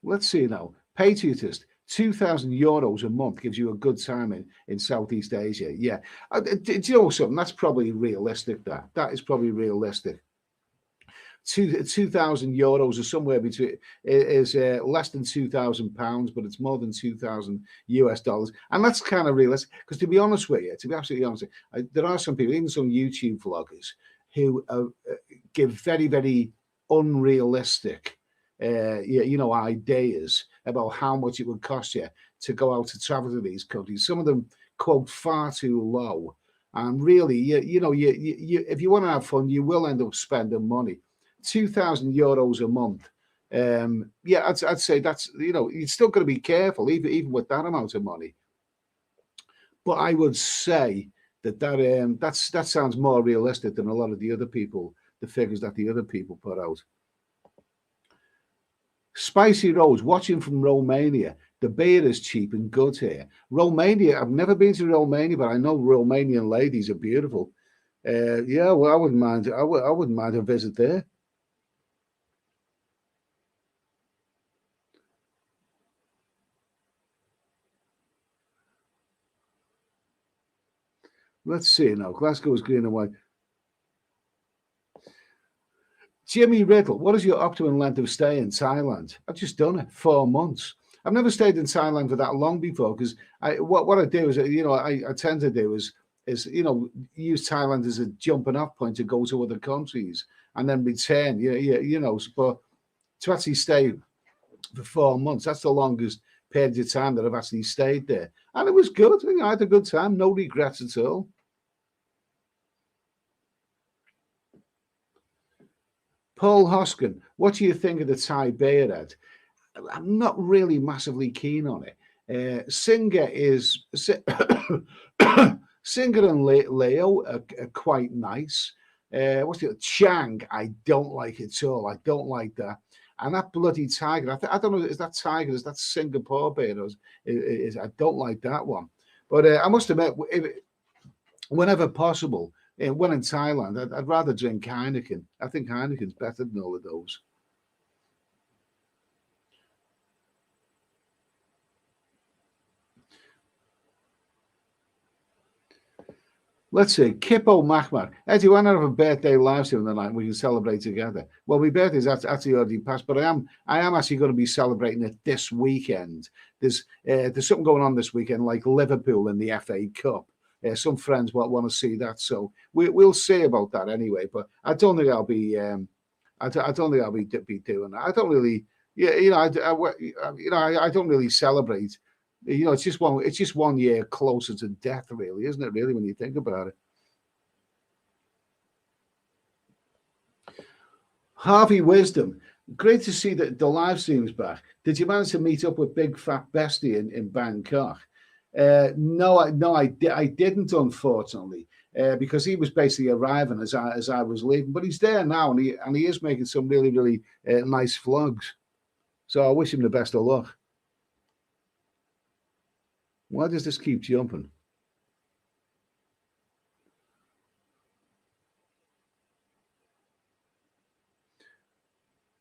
Let's see now. Patriotist, €2,000 a month gives you a good time in Southeast Asia. Yeah. Do you know something? That's probably realistic, that is probably realistic. €2,000 or somewhere between is less than £2,000, but it's more than $2,000, and that's kind of realistic. Because to be honest with you, to be absolutely honest, there are some people, even some YouTube vloggers, who give very, very unrealistic, ideas about how much it would cost you to go out to travel to these countries. Some of them quote far too low, and really, if you want to have fun, you will end up spending money. €2,000 a month. I'd say that's, you're still got to be careful, even with that amount of money. But I would say that sounds more realistic than a lot of the other people, the figures that the other people put out. Spicy Rose, watching from Romania. The beer is cheap and good here. Romania, I've never been to Romania, but I know Romanian ladies are beautiful. Well, I wouldn't mind. I wouldn't mind a visit there. Let's see now. Glasgow is green and white. Jimmy Riddle, what is your optimum length of stay in Thailand? I've just done it, 4 months. I've never stayed in Thailand for that long before, because what I do is, I tend to do is use Thailand as a jumping off point to go to other countries and then return. But to actually stay for 4 months, that's the longest period of time that I've actually stayed there, and it was good. I had a good time, no regrets at all. Paul Hoskin, what do you think of the Thai beer, Ed? I'm not really massively keen on it. Singer and Leo are quite nice. What's the Chang? I don't like it at all. I don't like that. And that bloody Tiger, I don't know, is that Tiger? Is that Singapore beer? I don't like that one. But I must admit, whenever possible, when in Thailand, I'd rather drink Heineken. I think Heineken's better than all of those. Let's see, Kippo Mahmoud. Eddie, why not have a birthday live stream the night we can celebrate together? Well, my birthday's actually already passed, but I am actually going to be celebrating it this weekend. There's something going on this weekend, like Liverpool in the FA Cup. Some friends want to see that, so we'll see about that anyway. But I don't think I'll be. I don't think I'll be doing that. I don't really. Yeah, I don't really celebrate. It's just one year closer to death, really, isn't it? Really, when you think about it. Harvey Wisdom, great to see that the live stream's back. Did you manage to meet up with Big Fat Bestie in Bangkok? No, I didn't, unfortunately, because he was basically arriving as I was leaving. But he's there now, and he is making some really, really nice vlogs. So I wish him the best of luck. Why does this keep jumping?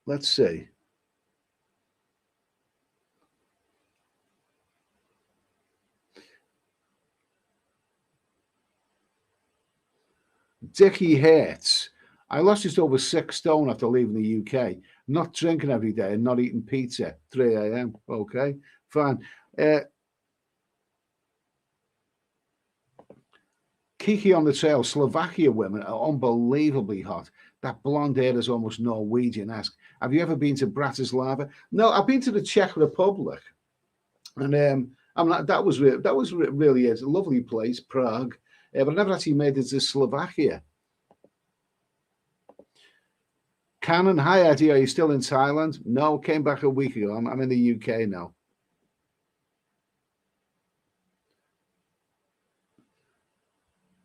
Let's see. Dickie Hertz. I lost just over 6 stone after leaving the UK. Not drinking every day and not eating pizza. 3 a.m. Okay, fine. Kiki on the trail. Slovakia women are unbelievably hot. That blonde hair is almost Norwegian-esque. Have you ever been to Bratislava? No, I've been to the Czech Republic, and that was really a lovely place, Prague. But I never actually made it to Slovakia. Cannon, hi Eddie, are you still in Thailand? No, came back a week ago. I'm in the UK now.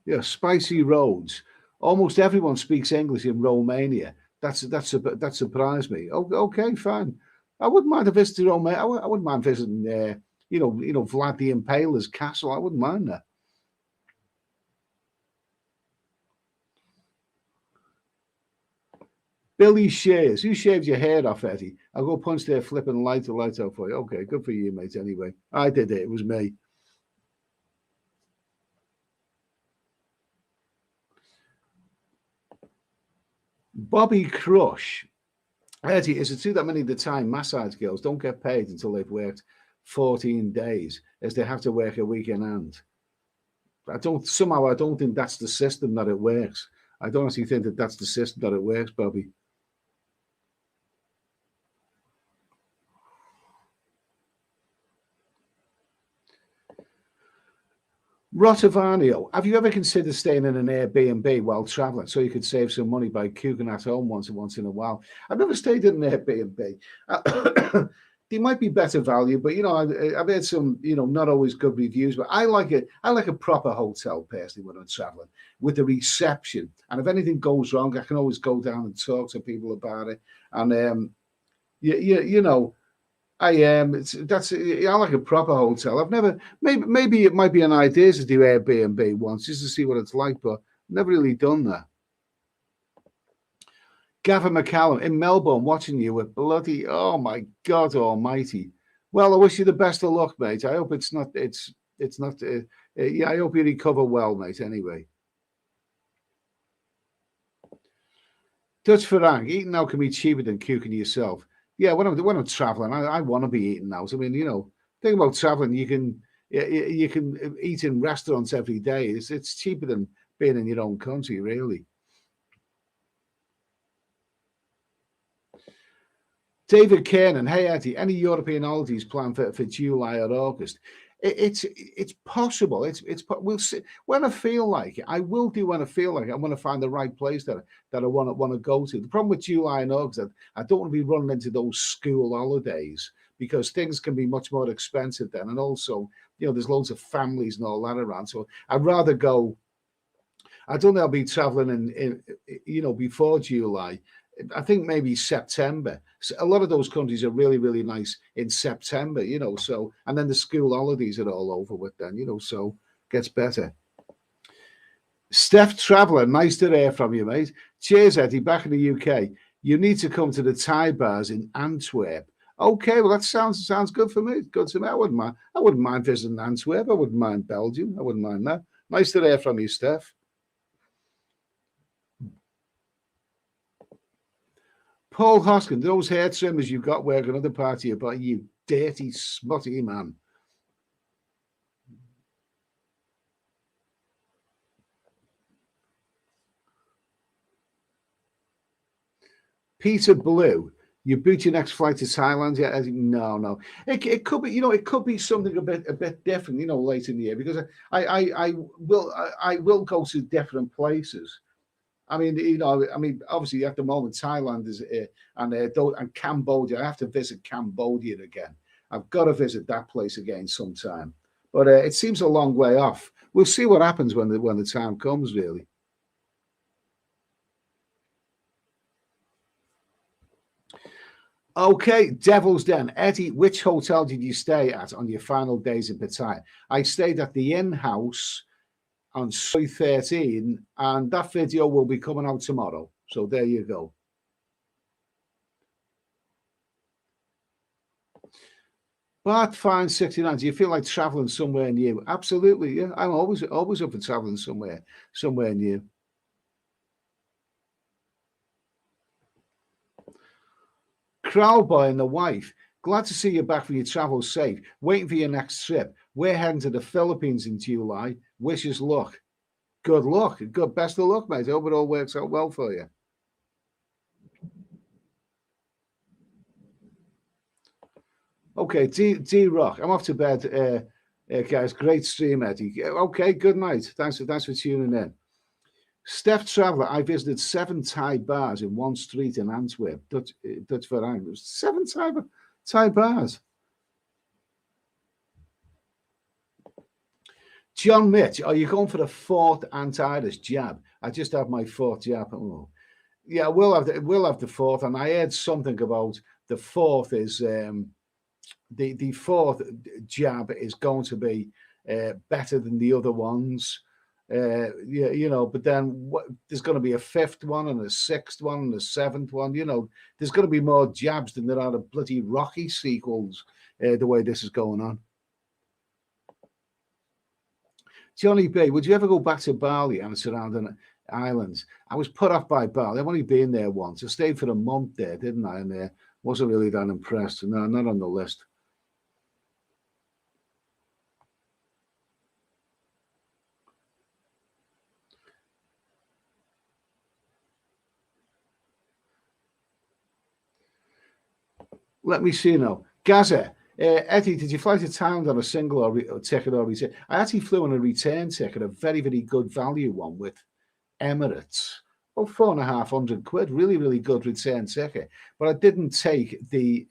Yeah, spicy roads. Almost everyone speaks English in Romania. That surprised me. Okay, fine. I wouldn't mind a visit to Romania. I wouldn't mind visiting, Vlad the Impaler's castle. I wouldn't mind that. Billy Shares. Who shaved your hair off, Eddie? I'll go punch their flipping light out for you. Okay, good for you, mate. Anyway, I did it. It was me. Bobby Crush. Eddie, is it true that many of the time massage girls don't get paid until they've worked 14 days, as they have to work a week in hand? I don't think that's the system that it works. I don't actually think that that's the system that it works, Bobby. Rotavanio, have you ever considered staying in an Airbnb while traveling so you could save some money by cooking at home once in a while? I've never stayed in an Airbnb. They might be better value, but I've heard some, not always good reviews. But I like it. I like a proper hotel personally when I'm traveling, with the reception. And if anything goes wrong, I can always go down and talk to people about it. And I like a proper hotel. I've never, maybe it might be an idea to do Airbnb once just to see what it's like, but never really done that. Gavin McCallum in Melbourne, watching you with bloody, oh my God Almighty. Well, I wish you the best of luck, mate. I hope it's not. Yeah, I hope you recover well, mate. Anyway. Dutch Farang, eating out can be cheaper than cooking yourself. Yeah, when I'm traveling, I want to be eating out. I mean, think about traveling. You can eat in restaurants every day. It's cheaper than being in your own country, really. David Kernan, hey Eddie, any European holidays planned for July or August? It's possible. We'll see when I feel like it. I will do when I feel like it. I want to find the right place that I want to go to. The problem with July and August, I don't want to be running into those school holidays because things can be much more expensive then, and also there's loads of families and all that around. So I'd rather go. I don't think I'll be traveling in before July. I think maybe September. So a lot of those countries are really, really nice in September, so, and then the school holidays are all over with then, so gets better. Steph Traveller, nice to hear from you, mate. Cheers, Eddie, back in the UK. You need to come to the Thai bars in Antwerp. Okay, well, that sounds good for me. Good to me. I wouldn't mind visiting Antwerp. I wouldn't mind Belgium. I wouldn't mind that. Nice to hear from you, Steph. Paul Hoskin, those hair trimmers you've got work another part of your body, you dirty, smutty man. Peter Blue, you book your next flight to Thailand? Yeah, no. It could be, it could be something a bit different, later in the year, because I will go to different places. I mean, obviously at the moment Thailand is and Cambodia. I have to visit Cambodia again. I've got to visit that place again sometime. But it seems a long way off. We'll see what happens when the time comes, really. Okay, Devil's Den. Eddie, which hotel did you stay at on your final days in Pattaya? I stayed at the Inn House on Soy 13, and that video will be coming out tomorrow. So there you go. Bart Fine 69. Do you feel like traveling somewhere new? Absolutely, yeah. I'm always up for traveling somewhere new. Crowboy and the wife. Glad to see you back for your travels safe. Waiting for your next trip. We're heading to the Philippines in July. Wishes luck. Good luck. Good best of luck, mate. I hope it all works out well for you. Okay, D Rock. I'm off to bed, guys. Great stream, Eddie. Okay, good night. Thanks for tuning in. Steph Traveller, I visited 7 Thai bars in one street in Antwerp, Dutch Verein. 7 Thai bars. John Mitch, are you going for the 4th anti-Irish jab? I just have my 4th jab. Oh. Yeah, we'll have the 4th, and I heard something about the 4th is the 4th jab is going to be better than the other ones. But then there's going to be a 5th one and a 6th one and a 7th one. There's going to be more jabs than there are the bloody Rocky sequels. The way this is going on. Johnny B, would you ever go back to Bali and surrounding islands? I was put off by Bali. I've only been there once. I stayed for a month there, didn't I? And wasn't really that impressed. No, not on the list. Let me see now. Gaza, Eddie, did you fly to Thailand on a single ticket or return? I actually flew on a return ticket, a very, very good value one with Emirates. Oh, £4,500. Really, really good return ticket. But I didn't take the.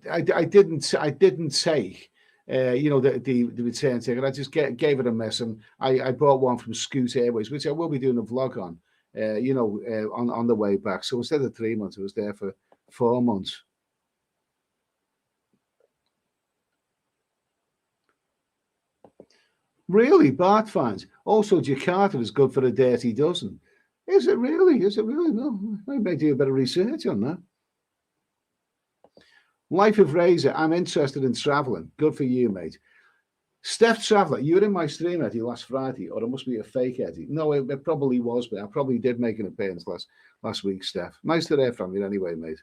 I didn't take. The return ticket. I just gave it a miss, and I bought one from Scoot Airways, which I will be doing a vlog on. On the way back. So instead of 3 months, I was there for 4 months. Really, Bart finds. Also, Jakarta is good for a dirty dozen. Is it really? No, I may do a bit of research on that. Life of Razor. I'm interested in traveling. Good for you, mate. Steph Traveller, you were in my stream, Eddie, last Friday, or it must be a fake Eddie. No, it probably was, but I probably did make an appearance last week, Steph. Nice to hear from you anyway, mate.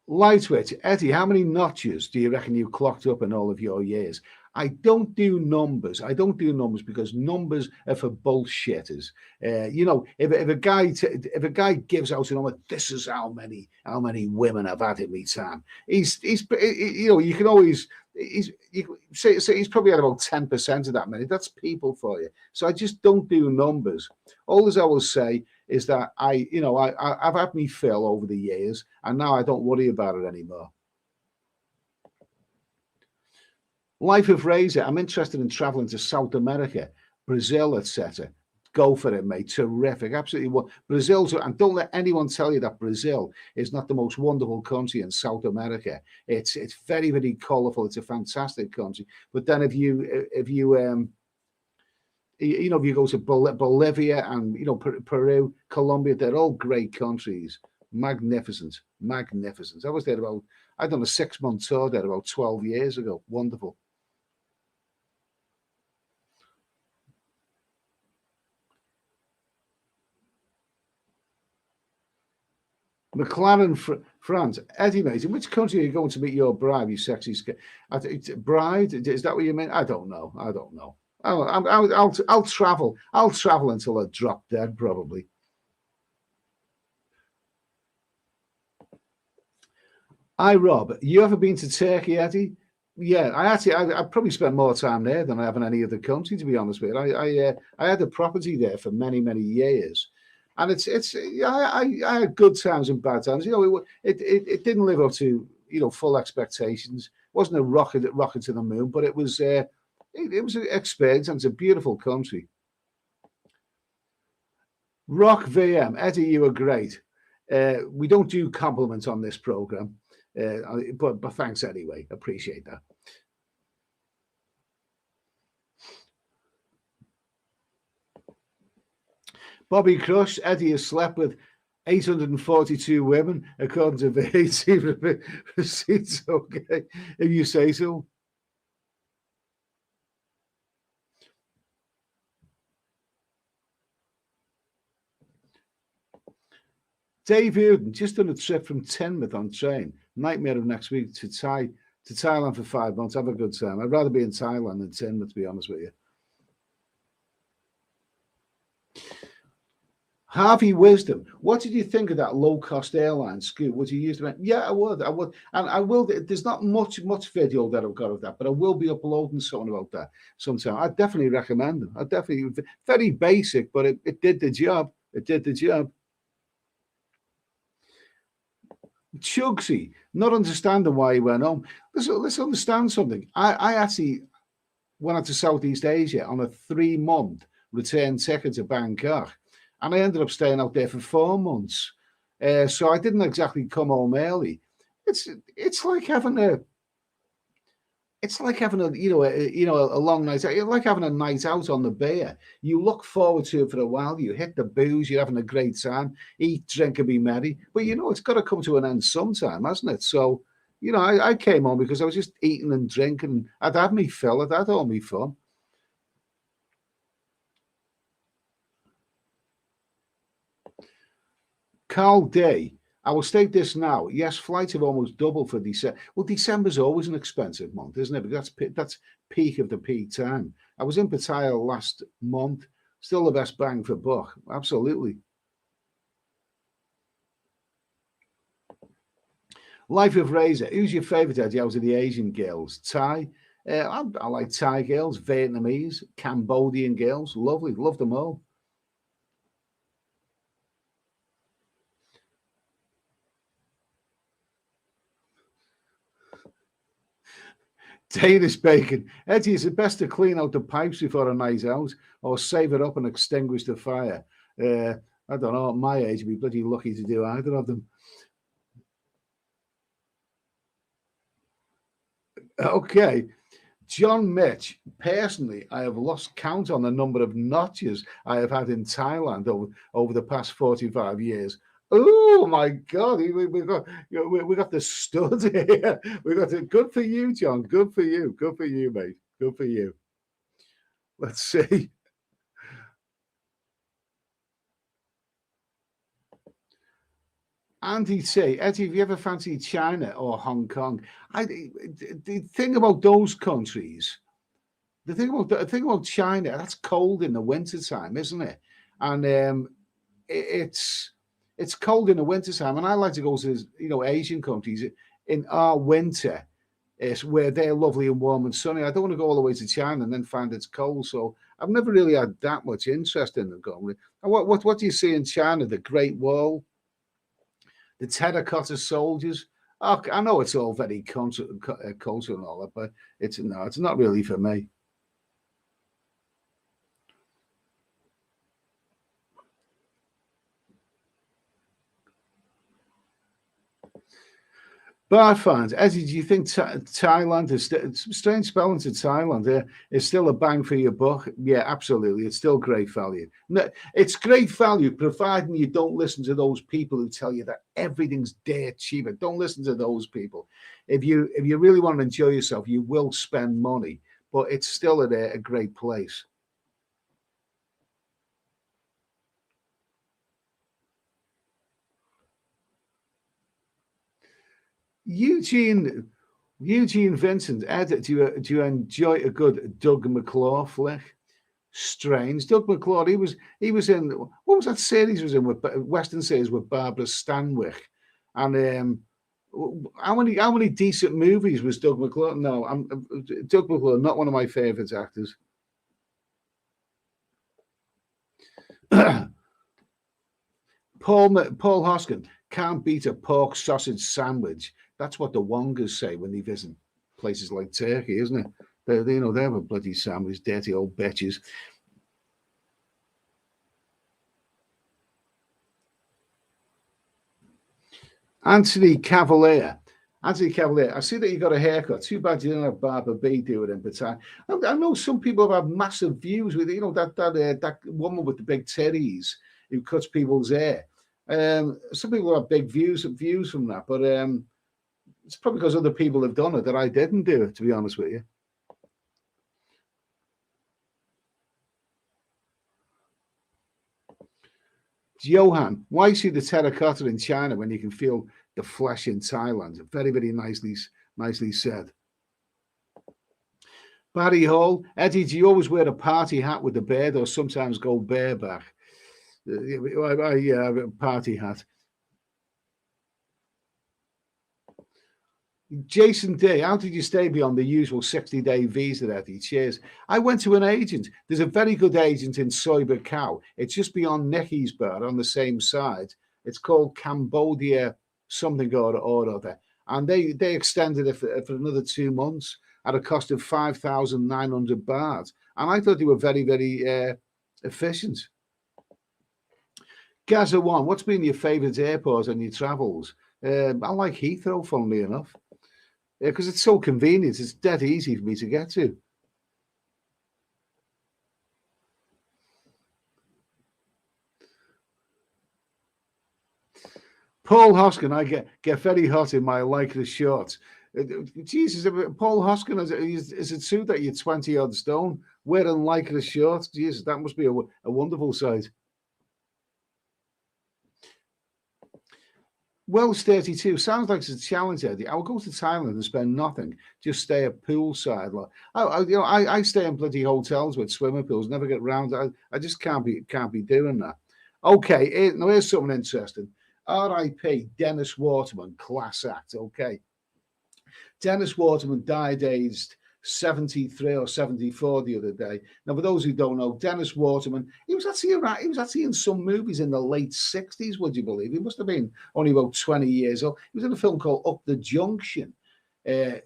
Lightweight, Eddie, how many notches do you reckon you clocked up in all of your years? I don't do numbers. Because numbers are for bullshitters. If a guy gives out a number, this is how many women I've had in me time. He's you can always he's probably had about 10% of that many. That's people for you. So I just don't do numbers. All as I will say is that I've had me fill over the years, and now I don't worry about it anymore. Life of Razor. I'm interested in traveling to South America, Brazil, etc. Go for it, mate. Terrific. Absolutely. Brazil's, and don't let anyone tell you that Brazil is not the most wonderful country in South America. It's very, very colourful. It's a fantastic country. But then if you go to Bolivia and Peru, Colombia, they're all great countries. Magnificent. I was there I'd done a 6-month tour there about 12 years ago. Wonderful. McLaren, France. Eddie, mate, in which country are you going to meet your bride, you sexy bride? Is that what you mean? I don't know. Oh, I'll travel. I'll travel until I drop dead, probably. Rob, you ever been to Turkey, Eddie? Yeah, I probably spent more time there than I have in any other country, to be honest with you. I had a property there for many years, and yeah, I had good times and bad times. You know, it didn't live up to full expectations. It wasn't a rocket to the moon, but it was an experience, and it's a beautiful country. Rock VM, Eddie, you were great. We don't do compliments on this program, but thanks anyway. Appreciate that. Bobby Crush, Eddie has slept with 842 women, according to VAT receipts. Okay, if you say so. Dave Uden, just done a trip from Teignmouth on train. Nightmare of next week to Thailand for 5 months. Have a good time. I'd rather be in Thailand than Teignmouth, to be honest with you. Harvey Wisdom, what did you think of that low-cost airline Scoot? Would you use it? Yeah, I would. And I will. There's not much video that I've got of that, but I will be uploading something about that sometime. I definitely recommend them. I definitely very basic, but it did the job. It did the job. Chugsy, not understanding why he went home. Let's understand something. I actually went out to Southeast Asia on a 3-month return ticket to Bangkok, and I ended up staying out there for 4 months. So I didn't exactly come home early. It's it's like having a it's like having a long night out. It's like having a night out on the beer. You look forward to it for a while. You hit the booze. You're having a great time. Eat, drink, and be merry. But it's got to come to an end sometime, hasn't it? So I came home because I was just eating and drinking. I'd had me fill. I'd had all me fun. Carl Day, I will state this now. Yes, flights have almost doubled for December. Well, December's always an expensive month, isn't it? Because that's peak of the peak time. I was in Pattaya last month. Still the best bang for buck. Absolutely. Life of Razor. Who's your favourite, Eddie, out of the Asian girls? Thai. I like Thai girls, Vietnamese, Cambodian girls. Lovely. Love them all. Danish bacon. Eddie, is it best to clean out the pipes before a night out or save it up and extinguish the fire? I don't know. At my age, I'd be bloody lucky to do either of them. Okay. John Mitch, personally, I have lost count on the number of notches I have had in Thailand over the past 45 years. Oh my God, we got the stud here. We got it. Good for you, John. Good for you. Good for you, mate. Good for you. Let's see. Andy T, Eddie, have you ever fancied China or Hong Kong? The thing about those countries, the thing about China, that's cold in the winter time, isn't it? And it's it's cold in the winter time, and I like to go to Asian countries in our winter. It's where they're lovely and warm and sunny. I don't want to go all the way to China and then find it's cold. So I've never really had that much interest in them going. And what do you see in China? The Great Wall, the terracotta soldiers. Oh, I know it's all very cultural and all that, but it's not really for me. Bar fans, Eddie, do you think Thailand is strange spelling to Thailand? Is still a bang for your buck? Yeah, absolutely. It's still great value. No, it's great value, providing you don't listen to those people who tell you that everything's dirt cheaper. Don't listen to those people. If you really want to enjoy yourself, you will spend money, but it's still a great place. Eugene, Eugene Vincent, Ed, do you enjoy a good Doug McClure flick? Strange. Doug McClure, he was in, what was that series he was in with Western series with Barbara Stanwyck, and how many decent movies was Doug McClure? No, Doug McClure, not one of my favourite actors. Paul Hoskin, can't beat a pork sausage sandwich. That's what the Wongas say when they visit places like Turkey, isn't it? They have a bloody sandwich, dirty old bitches. Anthony Cavalier. Anthony Cavalier, I see that you got a haircut. Too bad you didn't have Barber B do it in Pattaya. I know some people have had massive views with that woman with the big titties who cuts people's hair. Some people have big views from that, but it's probably because other people have done it that I didn't do it, to be honest with you. Johan, why see the terracotta in China when you can feel the flesh in Thailand? Very, very nicely said. Barry Hall, Eddie, do you always wear a party hat with the beard or sometimes go bareback? Yeah, party hat. Jason Day, how did you stay beyond the usual 60-day visa, Eddie? Cheers. I went to an agent. There's a very good agent in Soiber Cow. It's just beyond Necky's bar on the same side. It's called Cambodia something or other. And they extended it for another 2 months at a cost of 5,900 baht. And I thought they were very, very efficient. Gaza One, what's been your favourite airport on your travels? I like Heathrow, funnily enough. Because it's so convenient. It's dead easy for me to get to. Paul Hoskin, I get very hot in my lycra shorts. Jesus, Paul Hoskin is it true that you're 20 odd stone wearing lycra shorts? Jesus, that must be a wonderful sight. Wells 32 sounds like it's a challenge, Eddie. I will go to Thailand and spend nothing, just stay at poolside. I stay in bloody hotels with swimming pools, never get round. I just can't be doing that. Okay, now here's something interesting. R.I.P. Dennis Waterman, class act. Okay, Dennis Waterman died aged 73 or 74 the other day. Now, for those who don't know, Dennis Waterman, he was actually in some movies in the late 60s, would you believe? He must have been only about 20 years old. He was in a film called Up the Junction,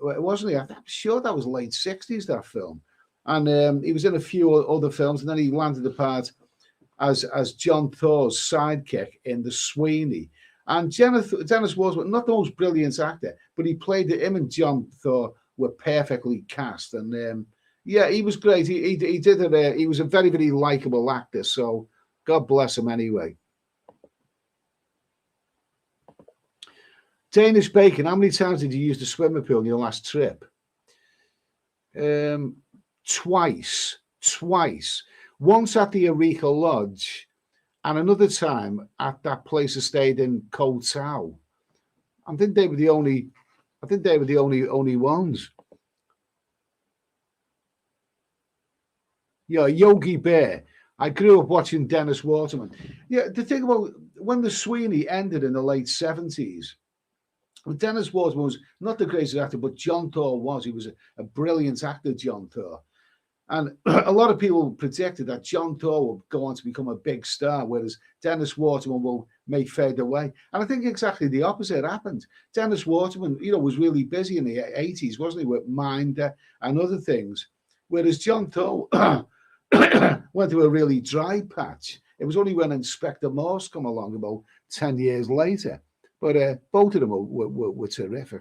wasn't he? I'm sure that was late 60s, that film. And he was in a few other films, and then he landed the part as John Thor's sidekick in The Sweeney. And Dennis Waterman, not the most brilliant actor, but he played him and John Thor were perfectly cast, and yeah, he was great. He did it. He was a very, very likable actor. So God bless him anyway. Danish Bacon, how many times did you use the swimming pool in your last trip? Twice. Once at the Eureka Lodge, and another time at that place I stayed in, Koh Chang. I think they were the only ones. Yeah, Yogi Bear. I grew up watching Dennis Waterman. Yeah, the thing about when the Sweeney ended in the late 70s, Dennis Waterman was not the greatest actor, but John Thor was. He was a brilliant actor, John Thor. And a lot of people predicted that John Thor would go on to become a big star, whereas Dennis Waterman may fade away. And I think exactly the opposite happened. Dennis Waterman, was really busy in the 80s, wasn't he, with Minder and other things, whereas John Thor went through a really dry patch. It was only when Inspector Morse come along about 10 years later. But both of them were terrific.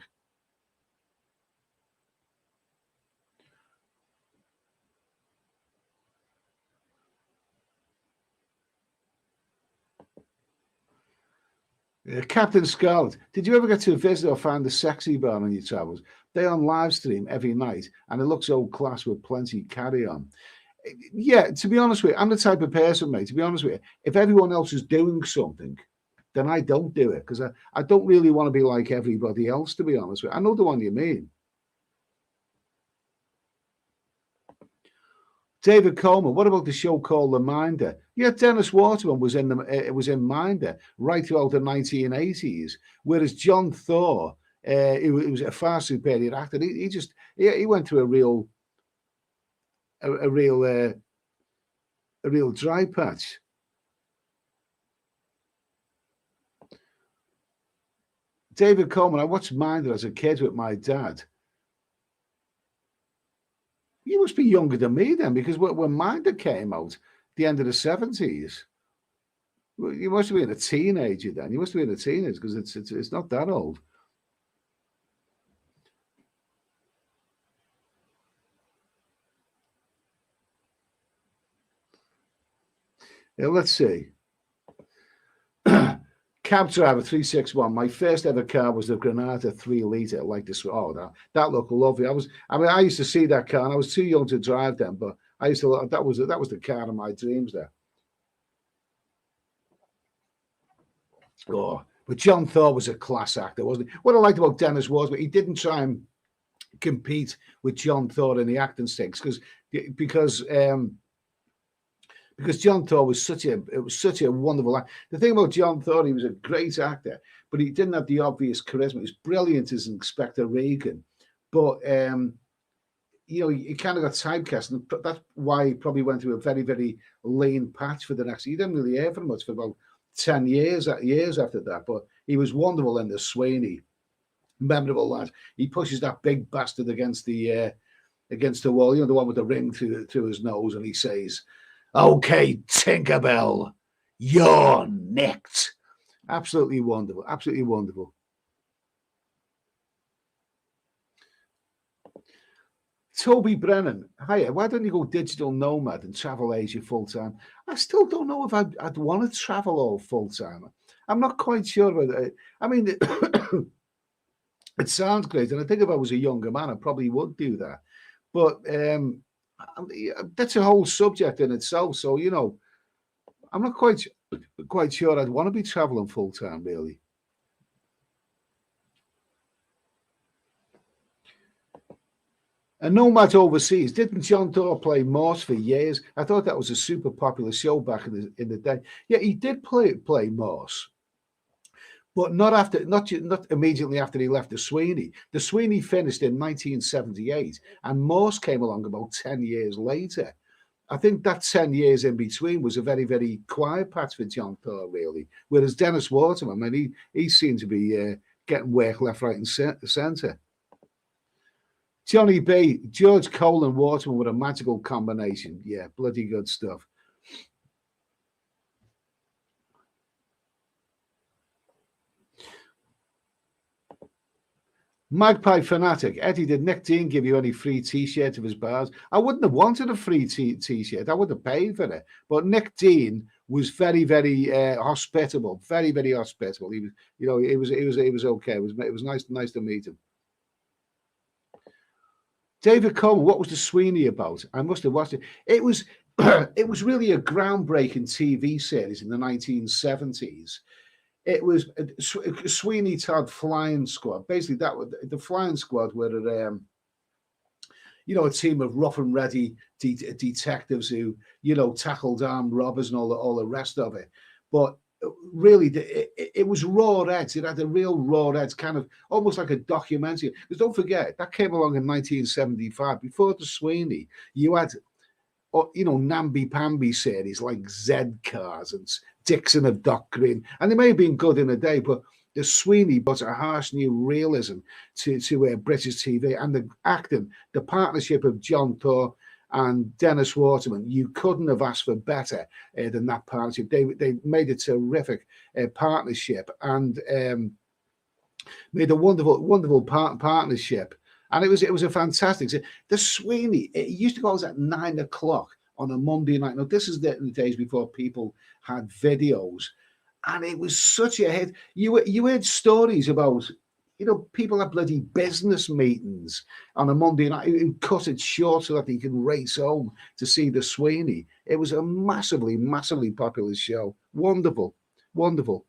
Captain Scarlet, did you ever get to visit or find the sexy bar on your travels? They on live stream every night, and it looks old class with plenty carry on. Yeah, to be honest with you, I'm the type of person, mate, to be honest with you, if everyone else is doing something, then I don't do it because I don't really want to be like everybody else, to be honest with you. I know the one you mean. David Coleman, what about the show called The Minder? Yeah, Dennis Waterman was in Minder right throughout the 1980s, whereas John Thor, he was a far superior actor. He went through a real dry patch. David Coleman, I watched Minder as a kid with my dad. You must be younger than me then, because when Minder came out, the end of the 70s, you must have been a teenager then. You must have been a teenager because it's not that old. Yeah, let's see. Cab driver 361. My first ever car was the Granada 3 litre, like this. Oh, that looked lovely. I used to see that car, and I was too young to drive then, but I used to. That was the car of my dreams there. Oh, but John Thor was a class actor, wasn't he? What I liked about Dennis was, but he didn't try and compete with John Thor in the acting stakes because John Thor was such a wonderful actor. The thing about John Thor, he was a great actor, but he didn't have the obvious charisma. He was brilliant as Inspector Regan, but he kind of got typecast, and that's why he probably went through a very, very lean patch for the next. He didn't really hear from much for about 10 years after that, but he was wonderful in the Sweeney. Memorable lad. He pushes that big bastard against the wall, the one with the ring through his nose, and he says, "Okay, Tinkerbell, you're next." Absolutely wonderful. Absolutely wonderful. Toby Brennan, hiya. Why don't you go digital nomad and travel Asia full time? I still don't know if I'd want to travel all full time. I'm not quite sure about it. I mean, it sounds great, and I think if I was a younger man, I probably would do that. But that's a whole subject in itself. So I'm not quite sure I'd want to be traveling full time, really. And Nomad Overseas, didn't John Thor play Morse for years? I thought that was a super popular show back in the day. Yeah, he did play Morse, but not immediately after he left the Sweeney. The Sweeney finished in 1978, and Morse came along about 10 years later. I think that 10 years in between was a very, very quiet patch for John Thor, really. Whereas Dennis Waterman, I mean, he seemed to be getting work left, right, and centre. Johnny B, George Cole and Waterman were a magical combination. Yeah, bloody good stuff. Magpie Fanatic, Eddie, did Nick Dean give you any free T-shirt of his bars? I wouldn't have wanted a free T-shirt. I would have paid for it. But Nick Dean was very, very hospitable. Very, very hospitable. He was, it was okay. It was nice to meet him. David Coleman, what was the Sweeney about? I must have watched it. It was it was really a groundbreaking TV series in the 1970s. It was Sweeney Todd Flying Squad. Basically, the Flying Squad were a team of rough and ready detectives who tackled armed robbers and all the rest of it. But really, it was raw edge. It had a real raw edge, kind of almost like a documentary. Because don't forget, that came along in 1975. Before the Sweeney, you had, namby-pamby series like Z Cars and Dixon of Dock Green. And they may have been good in a day, but the Sweeney brought a harsh new realism to British TV. And the acting, the partnership of John Thor and Dennis Waterman, you couldn't have asked for better than that partnership. They made a terrific partnership and made a wonderful partnership. And it was a fantastic. The Sweeney, it used to go out at 9 o'clock on a Monday night. Now, this is the days before people had videos. And it was such a hit. You heard stories about people at bloody business meetings on a Monday night who cut it short so that they can race home to see the Sweeney. It was a massively, massively popular show. Wonderful, wonderful.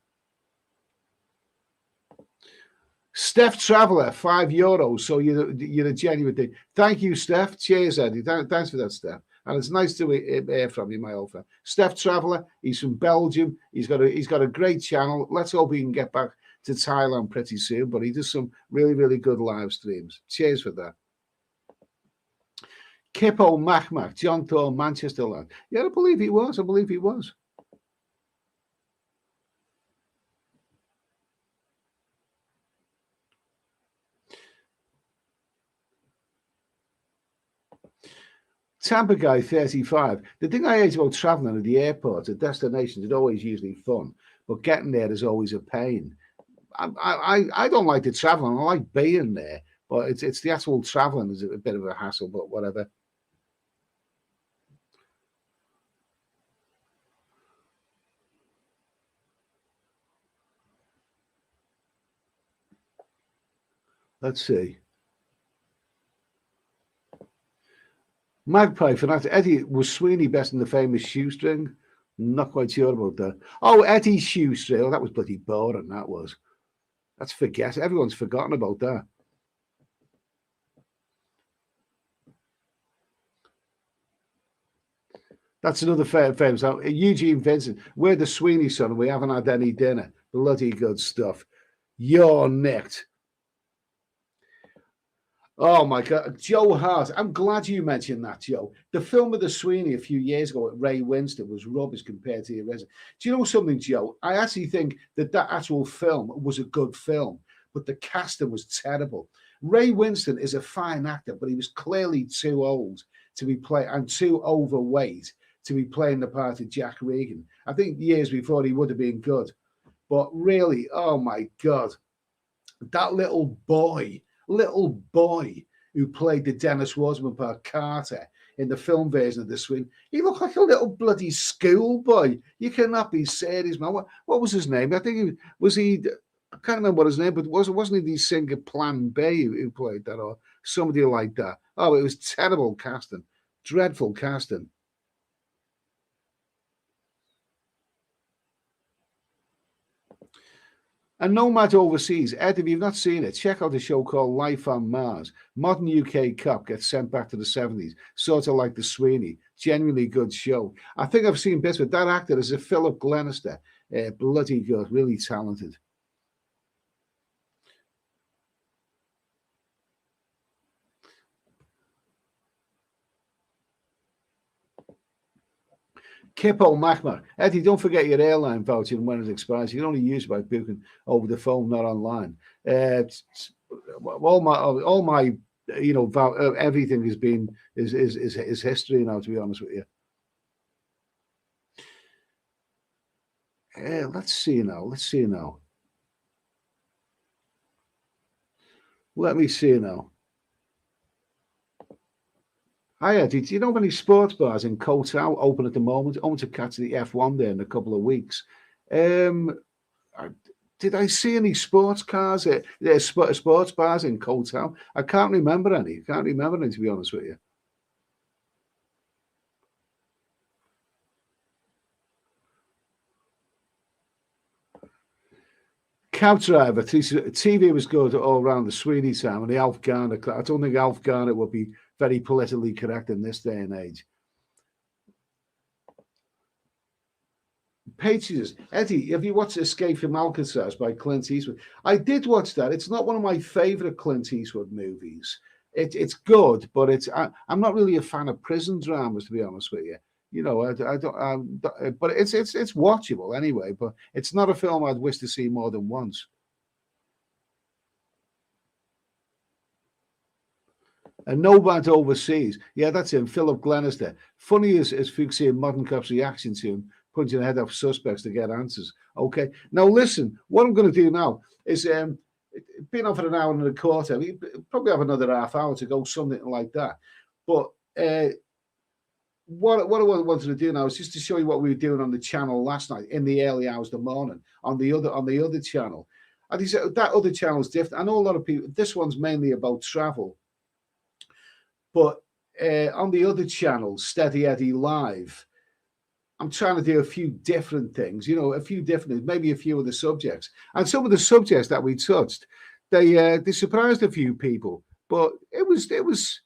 Steph Traveller, €5. So you're a genuine thing. Thank you, Steph. Cheers, Eddie. Thanks for that, Steph. And it's nice to hear from you, my old friend. Steph Traveller, he's from Belgium. He's got a great channel. Let's hope he can get back to Thailand pretty soon. But he does some really, really good live streams. Cheers for that. Kippo Macmac, John Thorne, Manchester lad. Yeah, I believe he was. I believe he was. Tampa guy 35. The thing I hate about traveling at the airport, at destinations, it's always usually fun, but getting there is always a pain. I don't like the traveling. I like being there, but it's the actual traveling is a bit of a hassle. But whatever. Let's see. Magpie for that. Eddie, was Sweeney best in the famous shoestring? Not quite sure about that. Oh, Eddie's shoestring. Oh, that was bloody boring. That was. That's forget. Everyone's forgotten about that. That's another famous. Eugene Vincent. We're the Sweeney son, and we haven't had any dinner. Bloody good stuff. You're nicked. Oh my God, Joe Hart. I'm glad you mentioned that, Joe. The film of the Sweeney a few years ago with Ray Winston was rubbish compared to the original. Do you know something, Joe? I actually think that actual film was a good film, but the casting was terrible. Ray Winston is a fine actor, but he was clearly too old to be playing and too overweight to be playing the part of Jack Regan. I think years before he would have been good, but really, oh my God, that little boy who played the Dennis Wasman part, Carter, in the film version of The Swing, he looked like a little bloody schoolboy. You cannot be serious, man. What was his name? I think he I can't remember what his name, but wasn't he the singer Plan B who played that, or somebody like that? Oh, it was terrible casting, dreadful casting. And Nomad Overseas, Ed, if you've not seen it, check out a show called Life on Mars. Modern UK cop gets sent back to the 70s, sort of like the Sweeney. Genuinely good show. I think I've seen bits, but that actor is a Philip Glenister. Bloody good, really talented. Kippo Macmar. Eddie, don't forget your airline voucher and when it expires. You can only use it by booking over the phone, not online. All my everything has been is history now, to be honest with you. Let's see now. Let me see now. Hiya, do you know of any sports bars in Koh Chang open at the moment? I want to catch the F1 there in a couple of weeks. Did I see any sports cars, sports bars in Koh Chang? I can't remember any. To be honest with you. Cab driver, TV was good all around the Sweeney time and the Alf Garner. I don't think Alf Garner would be very politically correct in this day and age. Patriots. Eddie, have you watched Escape from Alcatraz by Clint Eastwood? I did watch that. It's not one of my favorite Clint Eastwood movies. It's good, but I'm not really a fan of prison dramas, to be honest with you. You know, I don't. But it's watchable anyway. But it's not a film I'd wish to see more than once. And Nomad Overseas. Yeah, that's him, Philip Glenister. Funny as Fuchsie and Modern Cop's reaction to him, punching the head off suspects to get answers. Okay. Now, listen, what I'm going to do now is been on for an hour and a quarter. We probably have another half hour to go, something like that. But what I wanted to do now is just to show you what we were doing on the channel last night in the early hours of the morning on the other channel. And he said that other channel is different. I know a lot of people, this one's mainly about travel. But on the other channel, Steady Eddie Live, I'm trying to do a few different things, maybe a few of the subjects. And some of the subjects that we touched, they surprised a few people. But it was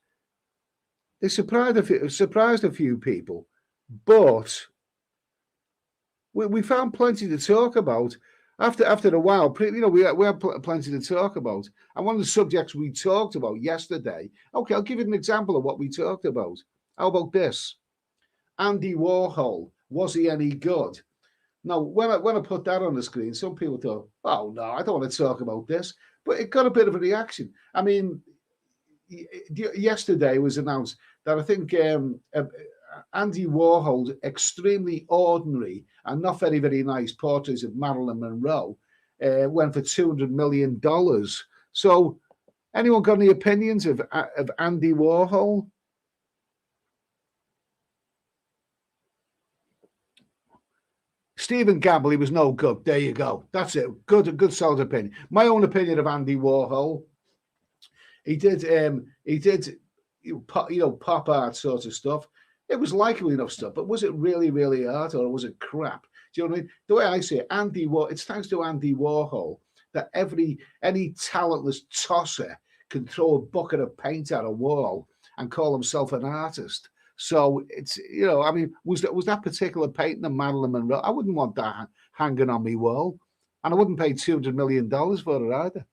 They surprised a few people, but we found plenty to talk about. After a while, we had plenty to talk about. And one of the subjects we talked about yesterday, okay, I'll give you an example of what we talked about. How about this? Andy Warhol, was he any good? Now, when I put that on the screen, some people thought, oh, no, I don't want to talk about this. But it got a bit of a reaction. I mean, yesterday was announced that I think Andy Warhol's extremely ordinary and not very, very nice portraits of Marilyn Monroe went for $200 million. So, anyone got any opinions of Andy Warhol? Stephen Gamble, he was no good. There you go. That's it. Good solid opinion. My own opinion of Andy Warhol. He did pop art sort of stuff. It was likable enough stuff, but was it really, really art or was it crap? Do you know what I mean? The way I see it, it's thanks to Andy Warhol that any talentless tosser can throw a bucket of paint at a wall and call himself an artist. So it's, I mean, was that particular painting of Marilyn Monroe? I wouldn't want that hanging on my wall, and I wouldn't pay $200 million for it either.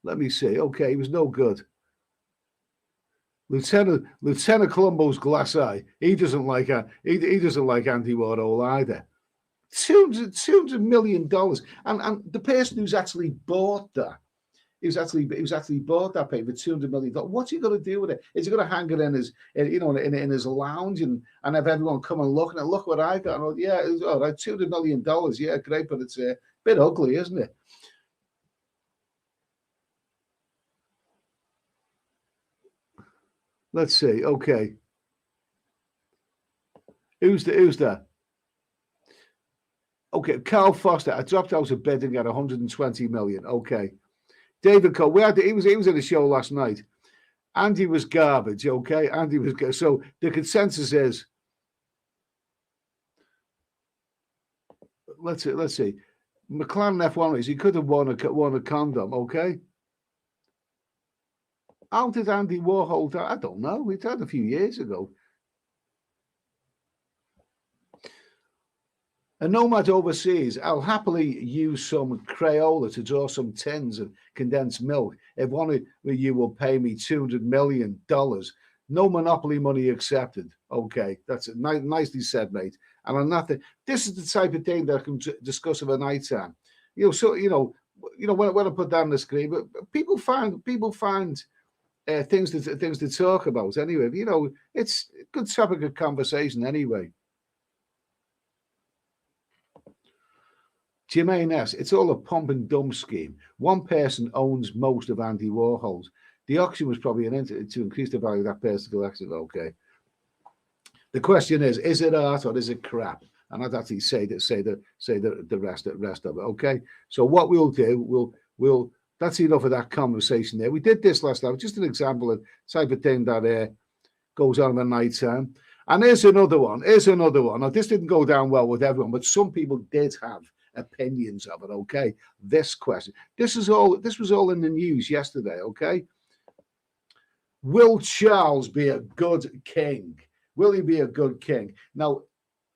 Let me see. Okay, he was no good. Lieutenant Columbo's glass eye. He doesn't like he doesn't like Andy Warhol either. $200 million, and the person who's actually bought that, who's actually bought that paper for $200 million. What's he going to do with it? Is he going to hang it in his in his lounge and have everyone come and look and look what I got? And, yeah, all right, $200 million. Yeah, great, but it's a bit ugly, isn't it? Let's see. Okay. Who's that? Okay, Carl Foster. I dropped out of bidding at 120 million. Okay. David Cole. He was in the show last night. Andy was garbage. Okay. Andy was good. So the consensus is. Let's see. McLaren F1 race. He could have won a condom. Okay. How did Andy Warhol die? I don't know. He died a few years ago. A nomad overseas, I'll happily use some Crayola to draw some tins of condensed milk if one of you will pay me $200 million. No monopoly money accepted. Okay, that's it. Nicely said, mate. And I'm not. This is the type of thing that I can discuss at a night time. When I put that on the screen, but people find things to talk about anyway. It's a good topic of conversation anyway. Jermaine S. It's all a pump and dump scheme. One person owns most of Andy Warhol's. The auction was probably to increase the value of that person's collection. Okay. The question is it art or is it crap? And I'd actually say the rest of it. Okay. So what we'll do, we'll that's enough of that conversation there. We did this last night, just an example of type of thing that goes on at night time. And here's another one. Now, this didn't go down well with everyone, but some people did have opinions of it. Okay. This question. This was all in the news yesterday. Okay. Will Charles be a good king? Will he be a good king? Now,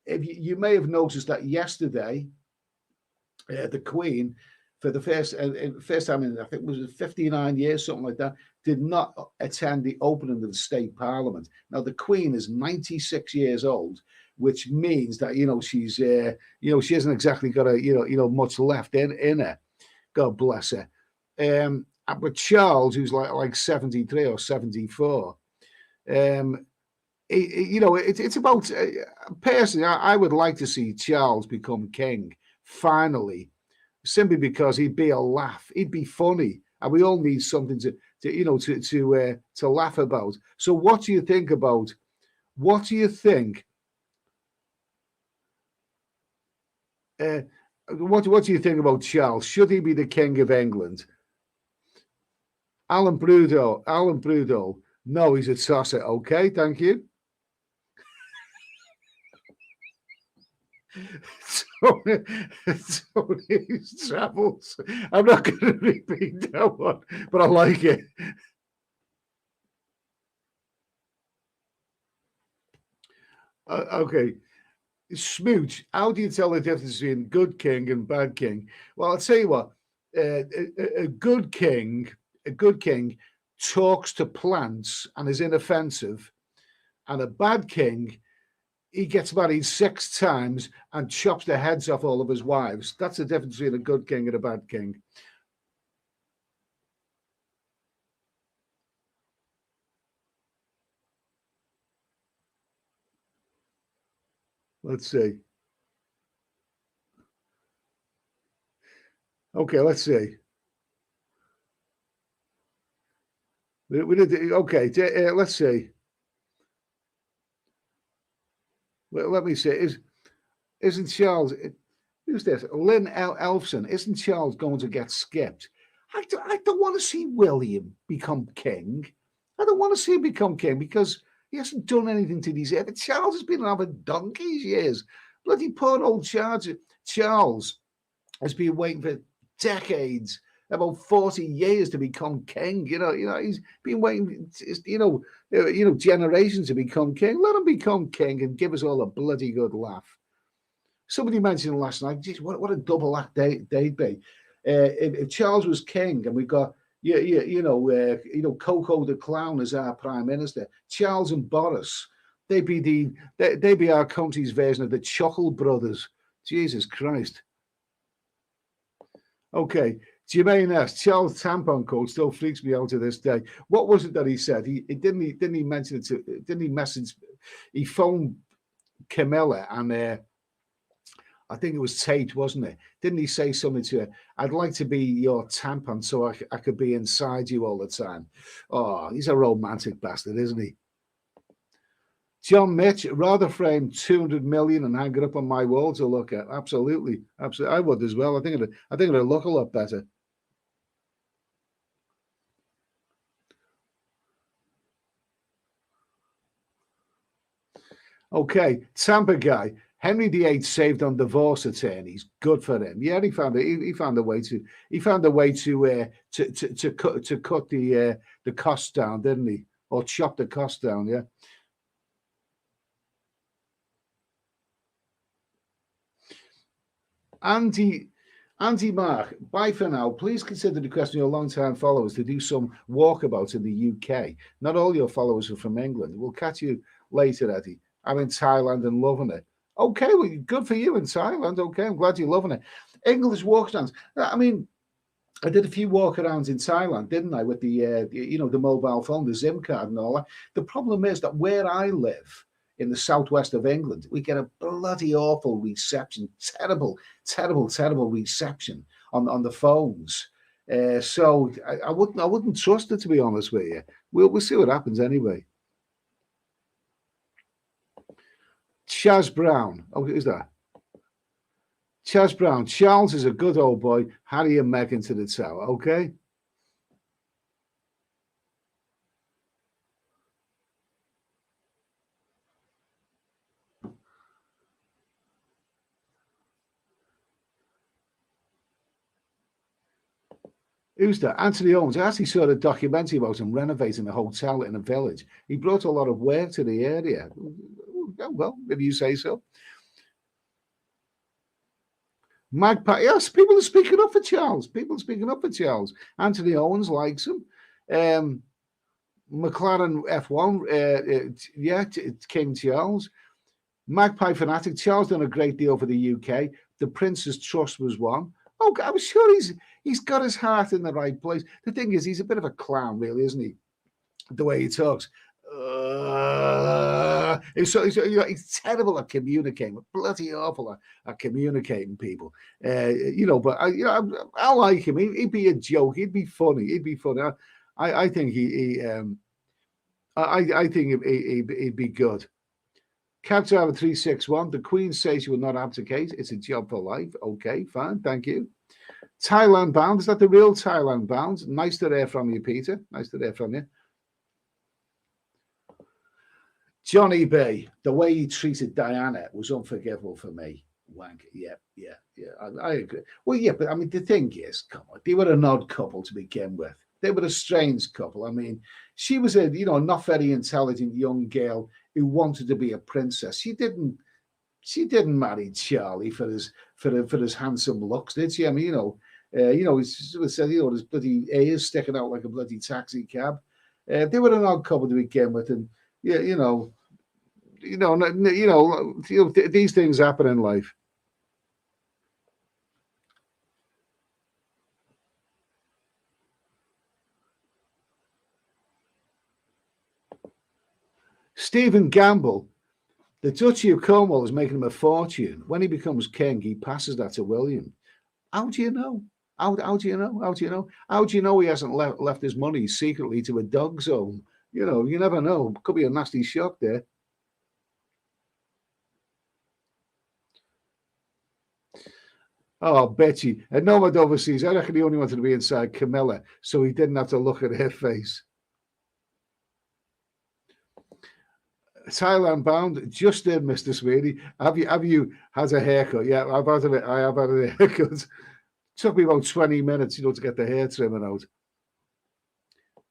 if you may have noticed that yesterday, the Queen, for the first time in, I think it was 59 years, something like that, did not attend the opening of the state parliament. Now, the Queen is 96 years old, which means that, she's, she hasn't exactly got much left in her. God bless her. But Charles, who's like 73 or 74, it's about, personally, I would like to see Charles become king, finally, simply because he'd be a laugh. He'd be funny. And we all need something to laugh about. So what do you think? What do you think about Charles? Should he be the king of England? Alan Brudo. No, he's a tosser. Okay, thank you. Tony's travels. I'm not going to repeat that one, but I like it. Okay. Smooch, how do you tell the difference between good king and bad king? Well, I'll tell you what, a good king, a good king talks to plants and is inoffensive, and a bad king, he gets married 6 times and chops the heads off all of his wives. That's the difference between a good king and a bad king. Let's see. Okay, let's see. We did okay. Let's see. Let me see. Isn't Charles? Who's this? Lynn Elfson. Isn't Charles going to get skipped? I don't want to see William become king. I don't want to see him become king because he hasn't done anything to deserve it. Charles has been around for donkey's years. Bloody poor old Charles. Charles has been waiting for decades, about 40 years to become king. He's been waiting, generations to become king. Let him become king and give us all a bloody good laugh. Somebody mentioned last night, geez, what a double act they'd be. If Charles was king and we got Coco the Clown as our prime minister, Charles and Boris, they'd be our country's version of the Chuckle Brothers. Jesus Christ. Okay, Jermaine S. Charles tampon code still freaks me out to this day. What was it that he said? He mention it to? Didn't he message? He phoned Camilla and I think it was Tate, wasn't it? Didn't he say something to her? I'd like to be your tampon so I could be inside you all the time. Oh, he's a romantic bastard, isn't he? John Mitch, rather frame 200 million and hang it up on my wall to look at. Absolutely. Absolutely. I would as well. I think it'd look a lot better. Okay, Tampa guy. Henry VIII saved on divorce attorneys. Good for him. Yeah, he found a way to cut the cost down, didn't he? Or chop the cost down. Yeah. Andy Mark, bye for now. Please consider requesting your long-time followers to do some walkabouts in the UK. Not all your followers are from England. We'll catch you later, Eddie. I'm in Thailand and loving it. Okay, well, good for you in Thailand. Okay, I'm glad you're loving it. English walkarounds. I mean, I did a few walkarounds in Thailand, didn't I? With the mobile phone, the SIM card, and all that. The problem is that where I live in the southwest of England, we get a bloody awful reception, terrible reception on the phones. So I wouldn't trust it, to be honest with you. We'll see what happens anyway. Chaz Brown. Oh, who's that? Chaz Brown. Charles is a good old boy. Harry and Meghan to the tower. Okay. Who's that? Anthony Owens. I actually saw a documentary about him renovating a hotel in a village. He brought a lot of work to the area. Oh, well, if you say so. Magpie. Yes, people are speaking up for Charles. People are speaking up for Charles. Anthony Owens likes him. McLaren F1. It's King Charles. Magpie fanatic. Charles done a great deal for the UK. The Prince's Trust was one. Oh, I'm sure he's got his heart in the right place. The thing is, he's a bit of a clown, really, isn't he? The way he talks. He's terrible at communicating, bloody awful at communicating people. But I like him. He'd be a joke. He'd be funny. I think I think he'd be good. Cab driver 361. The Queen says she will not abdicate. It's a job for life. Okay, fine. Thank you. Thailand bound. Is that the real Thailand bound? Nice to hear from you, Peter. Nice to hear from you. Johnny B, the way he treated Diana was unforgivable for me. Wank. Yeah. I agree. Well, yeah, but I mean, the thing is, come on, they were an odd couple to begin with. They were a strange couple. I mean, she was a not very intelligent young girl who wanted to be a princess. She didn't marry Charlie for his handsome looks, did she? I mean, he sort of said, his bloody ears sticking out like a bloody taxi cab. They were an odd couple to begin with, and yeah, these things happen in life. Stephen Gamble, the Duchy of Cornwall is making him a fortune. When he becomes king, he passes that to William. How do you know? How do you know? How do you know? How do you know he hasn't left his money secretly to a dog's home? You never know. Could be a nasty shock there. Oh, Betty. And nomad overseas. I reckon he only wanted to be inside Camilla, so he didn't have to look at her face. Thailand bound, just in, Mr. Sweeney. Have you had a haircut? Yeah, I have had a haircut. Took me about 20 minutes, to get the hair trimming out.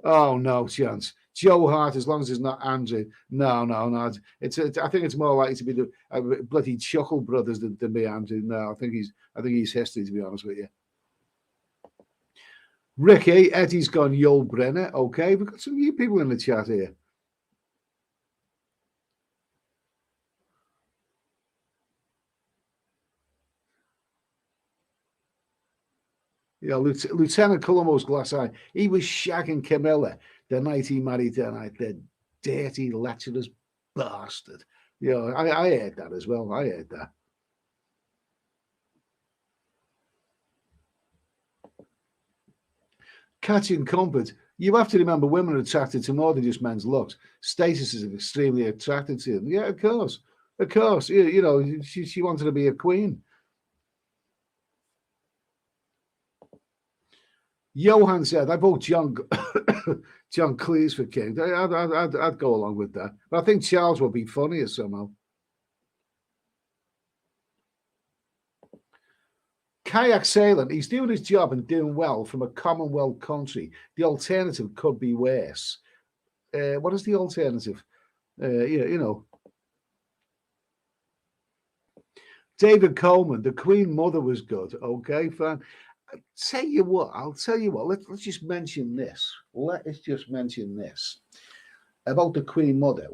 Oh, no chance. Joe Hart, as long as it's not Andrew. No. I think it's more likely to be the bloody Chuckle brothers than be Andrew. No, I think he's history, to be honest with you. Ricky, Eddie's gone Yul Brenner. Okay, we've got some new people in the chat here. Yeah, Lieutenant Columbo's glass eye. He was shagging Camilla the night he married her. The dirty, lecherous bastard. I heard that as well. I heard that. Catching comfort. You have to remember, women are attracted to more than just men's looks. Status is extremely attracted to them. Yeah, of course. She wanted to be a queen. Johan said, I vote John Cleese for king. I'd go along with that. But I think Charles would be funnier somehow. Kayak sailing. He's doing his job and doing well from a Commonwealth country. The alternative could be worse. What is the alternative? David Coleman, the Queen Mother was good. Okay, fine. I'll tell you what. Let's just mention this. Let's just mention this about the Queen Mother.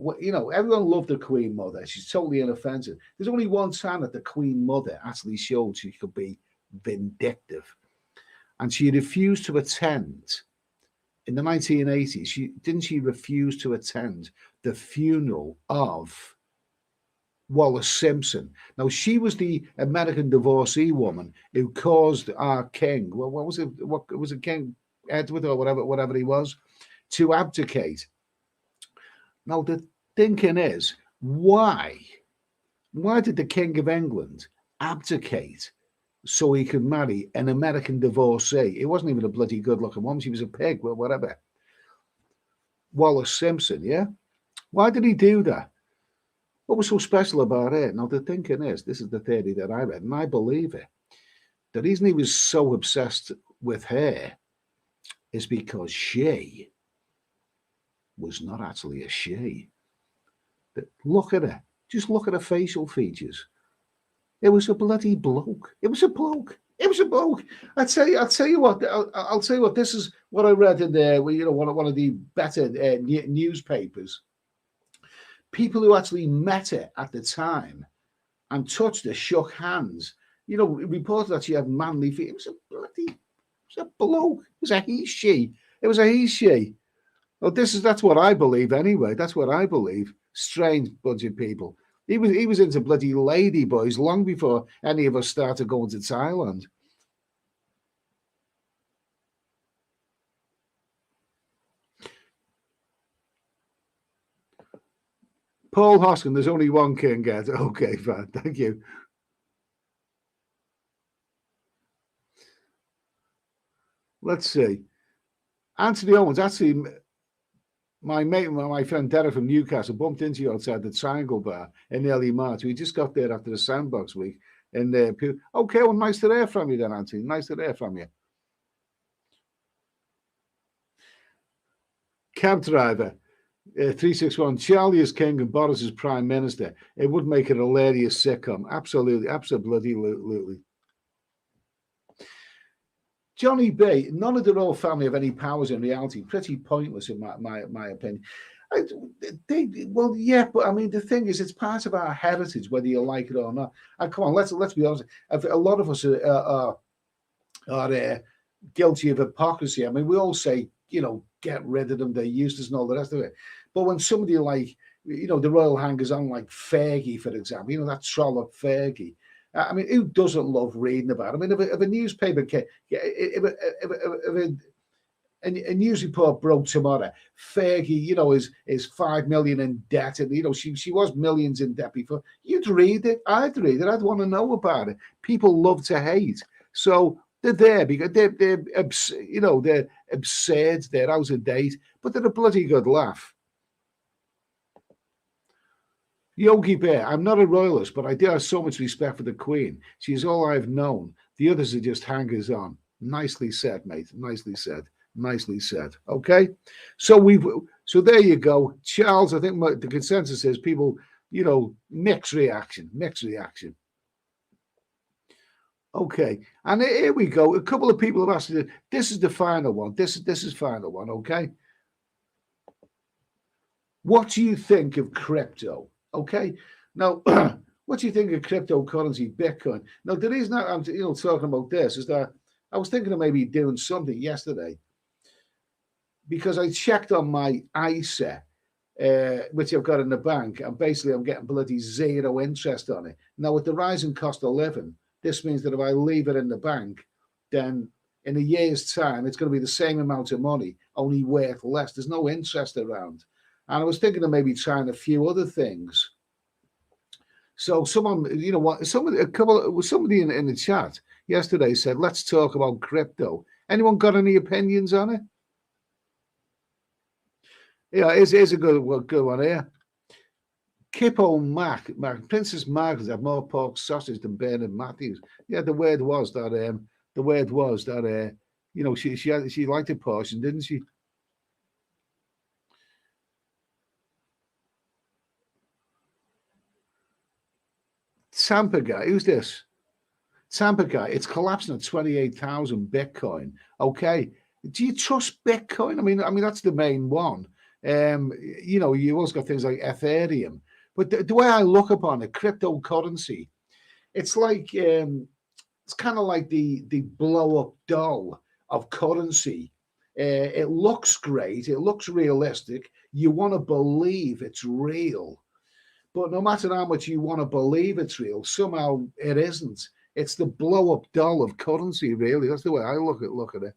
Everyone loved the Queen Mother. She's totally inoffensive. There's only one time that the Queen Mother actually showed she could be vindictive, and she refused to attend in the 1980s. She refuse to attend the funeral of Wallace Simpson. Now, she was the American divorcee woman who caused our king, what was it? What was it, King Edward or whatever he was, to abdicate. Now, the thinking is, why did the King of England abdicate so he could marry an American divorcee? It wasn't even a bloody good-looking woman. She was a pig, well, whatever. Wallace Simpson, yeah? Why did he do that? What was so special about it? Now, the thinking is, this is the theory that I read, and I believe it. The reason he was so obsessed with her is because she was not actually a she. But look at her. Just look at her facial features. It was a bloody bloke. It was a bloke. I'll tell you what. This is what I read in there. One of the better newspapers. People who actually met her at the time and touched her, shook hands. Reported that she had manly feet. It was a bloke. It was a he-she. Well, that's what I believe anyway. That's what I believe. Strange bunch of people. He was into bloody lady boys long before any of us started going to Thailand. Paul Hoskin, there's only one king, Ed. Okay, fine. Thank you. Let's see. Anthony Owens, actually, my friend Derek from Newcastle bumped into you outside the Triangle Bar in early March. We just got there after the Sandbox week. And okay, well, nice to hear from you then, Anthony. Nice to hear from you. Cab driver. 361. Charlie is king and Boris is prime minister. It would make it a hilarious sitcom. Absolutely, absolutely. Johnny B. None of the royal family have any powers in reality. Pretty pointless, in my opinion. Well, yeah, but I mean, the thing is, it's part of our heritage, whether you like it or not. And come on, let's be honest. A lot of us are guilty of hypocrisy. I mean, we all say, get rid of them, they're useless and all the rest of it. But when somebody like, the royal hangers on like Fergie, for example, that trollop Fergie. I mean, who doesn't love reading about it? I mean, if a newspaper, if a news report broke tomorrow, Fergie, is 5 million in debt, and she was millions in debt before. You'd read it. I'd read it. I'd want to know about it. People love to hate, so they're there because they're absurd. They're out of date, but they're a bloody good laugh. Yogi Bear, I'm not a royalist, but I do have so much respect for the Queen. She's all I've known. The others are just hangers on. Nicely said, mate. Nicely said. Nicely said. Okay, so there you go, Charles. I think the consensus is people, mixed reaction. Okay, and here we go. A couple of people have asked me. This is the final one. This is final one. Okay, what do you think of crypto? Okay, now what do you think of cryptocurrency, Bitcoin? Now the reason I'm talking about this is that I was thinking of maybe doing something yesterday, because I checked on my ISA, which I've got in the bank, and basically I'm getting bloody zero interest on it. Now, with the rising cost of living, this means that if I leave it in the bank, then in a year's time, it's going to be the same amount of money, only worth less. There's no interest around. And I was thinking of maybe trying a few other things. So somebody in the chat yesterday said, let's talk about crypto. Anyone got any opinions on it? Yeah, here's a good one here. Kippo Mac, Princess Margaret had more pork sausage than Bernard Matthews. Yeah, the word was that she liked a portion, didn't she? Tampa guy, who's this? Tampa guy, it's collapsing at 28,000 Bitcoin. Okay, do you trust Bitcoin? I mean that's the main one. You also got things like Ethereum, but the way I look upon it, cryptocurrency, it's like it's kind of like the blow up doll of currency. It looks great, it looks realistic. You want to believe it's real, but no matter how much you want to believe it's real, somehow it isn't. It's the blow up doll of currency, really. That's the way I look at it.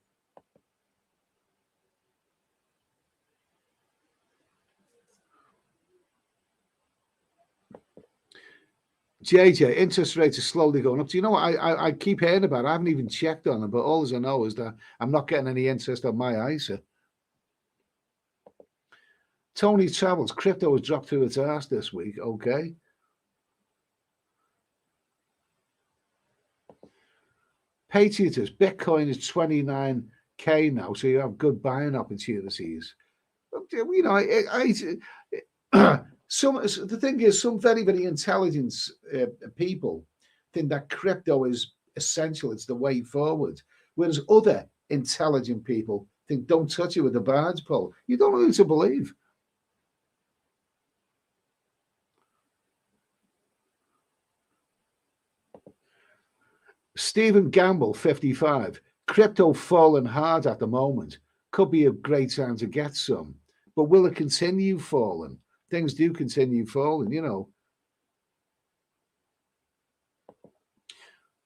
JJ, interest rates are slowly going up. Do you know what? I keep hearing about it. I haven't even checked on them, but all I know is that I'm not getting any interest on my ISA. Tony Travels, crypto has dropped through its ass this week. Okay. Patriots, Bitcoin is 29K now, so you have good buying opportunities. The thing is, some very, very intelligent people think that crypto is essential. It's the way forward. Whereas other intelligent people think, don't touch it with a barge pole. You don't know who to believe. Stephen Gamble, 55. Crypto falling hard at the moment. Could be a great time to get some. But will it continue falling? Things do continue falling.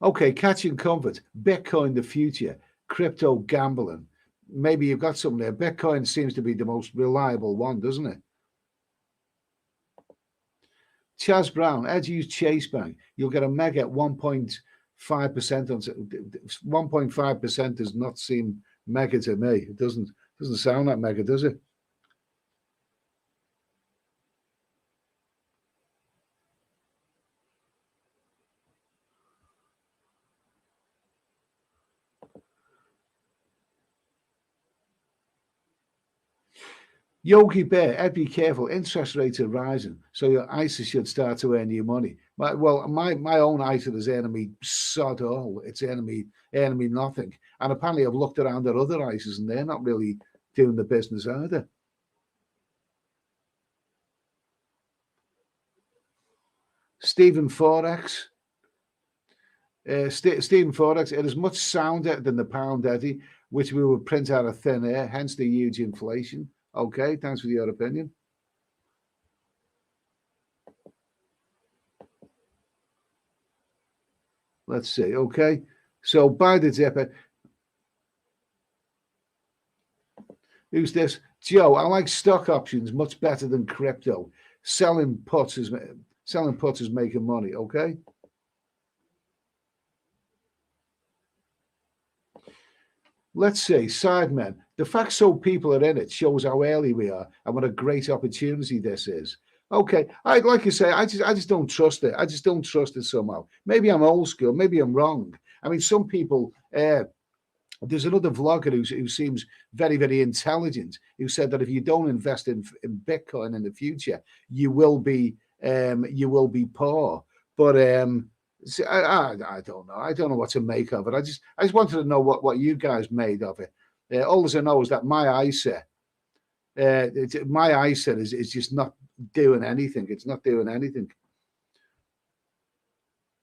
Okay, catching comfort. Bitcoin, the future. Crypto gambling. Maybe you've got something there. Bitcoin seems to be the most reliable one, doesn't it? Chaz Brown, Ed use Chase Bank. You'll get a mega at 1.5%. 1.5% does not seem mega to me. It doesn't sound that mega, does it? Yogi Bear, Ed, be careful. Interest rates are rising, so your ISA should start to earn you money. My own ISA is earning me sod all. It's earning me nothing. And apparently, I've looked around at other ISAs, and they're not really doing the business either. Stephen Forex. Stephen Forex, it is much sounder than the pound, Eddie, which we would print out of thin air, hence the huge inflation. Okay, thanks for your opinion. Let's see. Okay, so buy the dipper. Who's this? Joe, I like stock options much better than crypto. Selling puts is making money. Okay. Let's see, Sidemen. The fact so people are in it shows how early we are and what a great opportunity this is. Okay, I like you say, I just don't trust it. I just don't trust it somehow. Maybe I'm old school. Maybe I'm wrong. I mean, some people. There's another vlogger who seems very, very intelligent, who said that if you don't invest in Bitcoin in the future, you will be poor. But I don't know. I don't know what to make of it. I just wanted to know what you guys made of it. All I know is that my ISA is just not doing anything. It's not doing anything.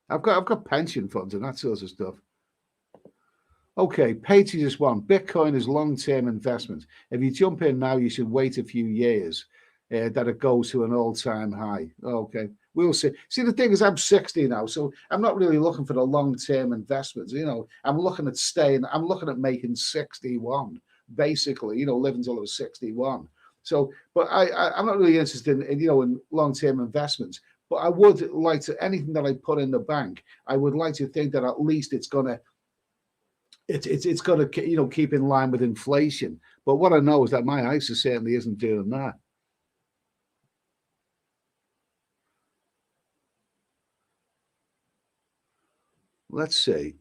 I've got pension funds and that sort of stuff. Okay, Patriots one. Bitcoin is long-term investment. If you jump in now, you should wait a few years that it goes to an all-time high. Okay, we'll see. See, the thing is, I'm 60 now, so I'm not really looking for the long-term investments. I'm looking at making 61, basically. Living till I was 61. So, but I'm not really interested in long-term investments. But I would like to, anything that I put in the bank, I would like to think that at least it's gonna keep in line with inflation. But what I know is that my ISA certainly isn't doing that. Let's see.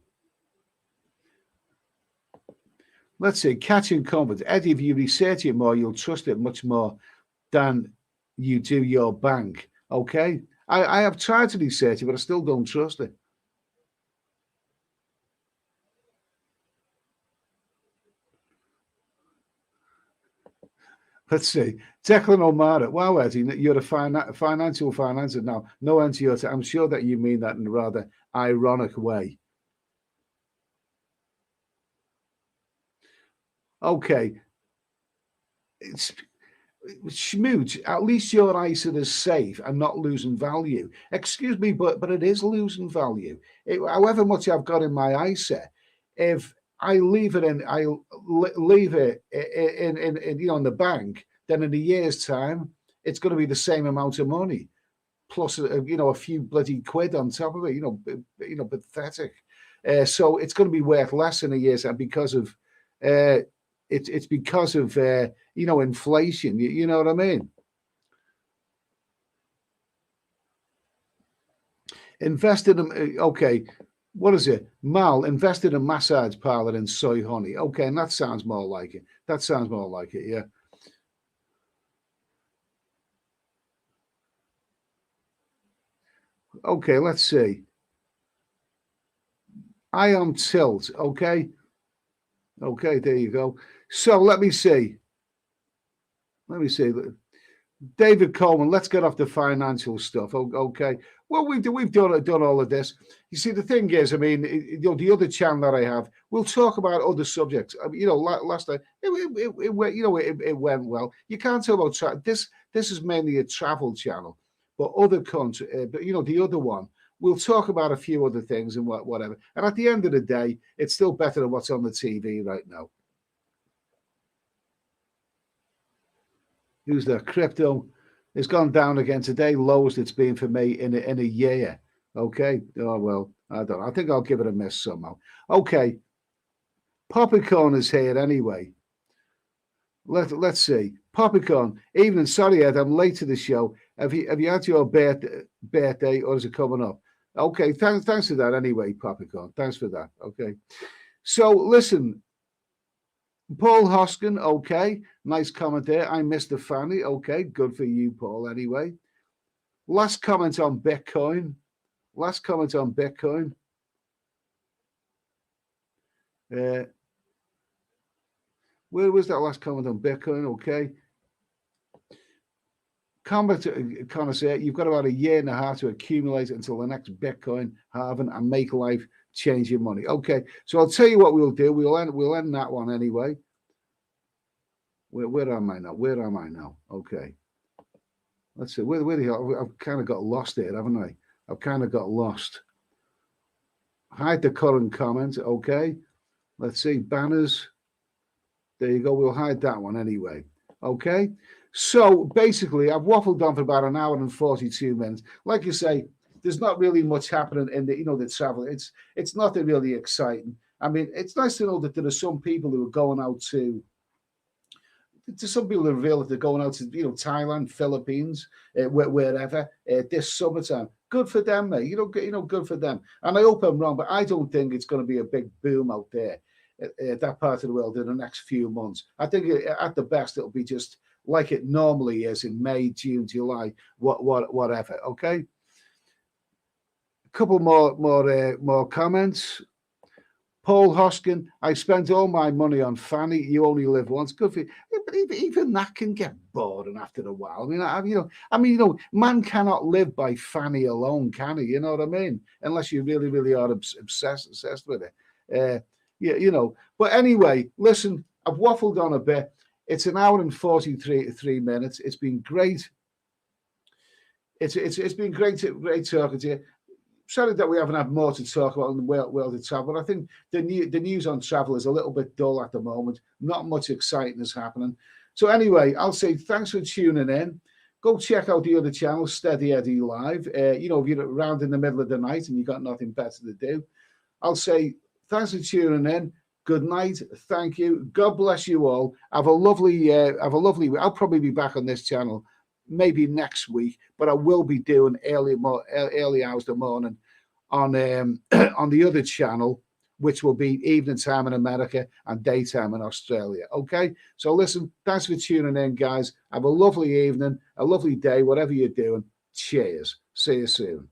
Catching confidence. Eddie, if you research it more, you'll trust it much more than you do your bank. Okay. I have tried to research it, but I still don't trust it. Let's see. Declan O'Mara. Wow, Eddie, you're a financial financer now. No answer to your. I'm sure that you mean that in a rather ironic way. Okay. It's Schmooch, at least your ISA is safe and not losing value. Excuse me, but it is losing value. However much I've got in my ISA, if I leave it leave it in the bank, then in a year's time, it's going to be the same amount of money plus a few bloody quid on top of it. Pathetic. So it's going to be worth less in a year's time because of it's because of inflation. You know what I mean? Invested in okay. What is it? Mal invested in a massage parlor in soy honey. Okay, and that sounds more like it. That sounds more like it. Yeah. Okay, let's see. I am tilt. Okay. Okay, there you go. So let me see. Let me see. David Coleman, let's get off the financial stuff. Okay. Well, we've done all of this. You see, the thing is, I mean, the other channel that I have, we'll talk about other subjects. Last time it went well. You can't talk about this. This is mainly a travel channel, but other country, but the other one, we'll talk about a few other things and whatever. And at the end of the day, it's still better than what's on the TV right now. Who's that? Crypto has gone down again today, lowest it's been for me in a year. Okay. Oh well, I don't know. I think I'll give it a miss somehow. Okay. Poppycorn is here anyway. Let's see. Poppycorn. Evening. Sorry, Ed, I'm late to the show. Have you had your birthday or is it coming up? Okay. Thanks for that anyway, Poppycorn. Thanks for that. Okay. So listen. Paul Hoskin, okay. Nice comment there. I missed the Fanny. Okay, good for you, Paul, anyway. Last comment on Bitcoin. Last comment on Bitcoin. Where was that last comment on Bitcoin? Okay. Connoisseur, you've got about a year and a half to accumulate until the next Bitcoin halving and make life change your money. Okay, so I'll tell you what we'll do. We'll end that one anyway. Where am I now? Where am I now? Okay. Let's see. Where the hell? I've kind of got lost here, haven't I? I've kind of got lost. Hide the current comment. Okay. Let's see. Banners. There you go. We'll hide that one anyway. Okay. So basically, I've waffled on for about an hour and 42 minutes. Like you say, there's not really much happening in the, the travel. It's nothing really exciting. I mean, it's nice to know that there are some people who are going out to some people who reveal that they're going out to, Thailand, Philippines, wherever, this summertime. Good for them, mate. Good for them. And I hope I'm wrong, but I don't think it's going to be a big boom out there, that part of the world in the next few months. I think at the best, it'll be just like it normally is in May, June, July, whatever. Okay. A couple more comments. Paul Hoskin, I spent all my money on Fanny. You only live once. Good for you. But even that can get boring after a while. I mean, man cannot live by Fanny alone, can he? You know what I mean? Unless you really, really are obsessed with it. But anyway, listen, I've waffled on a bit. It's an hour and 43 minutes. It's been great. It's been great talking to you. Sorry that we haven't had more to talk about in the world of travel. But I think the news on travel is a little bit dull at the moment. Not much exciting is happening. So anyway, I'll say thanks for tuning in. Go check out the other channel, Steady Eddie Live. If you're around in the middle of the night and you've got nothing better to do, I'll say thanks for tuning in. Good night. Thank you. God bless you all. Have a lovely. I'll probably be back on this channel maybe next week, but I will be doing early hours of the morning on on the other channel, which will be evening time in America and daytime in Australia. Okay, so listen, thanks for tuning in, guys. Have a lovely evening, a lovely day, whatever you're doing. Cheers. See you soon.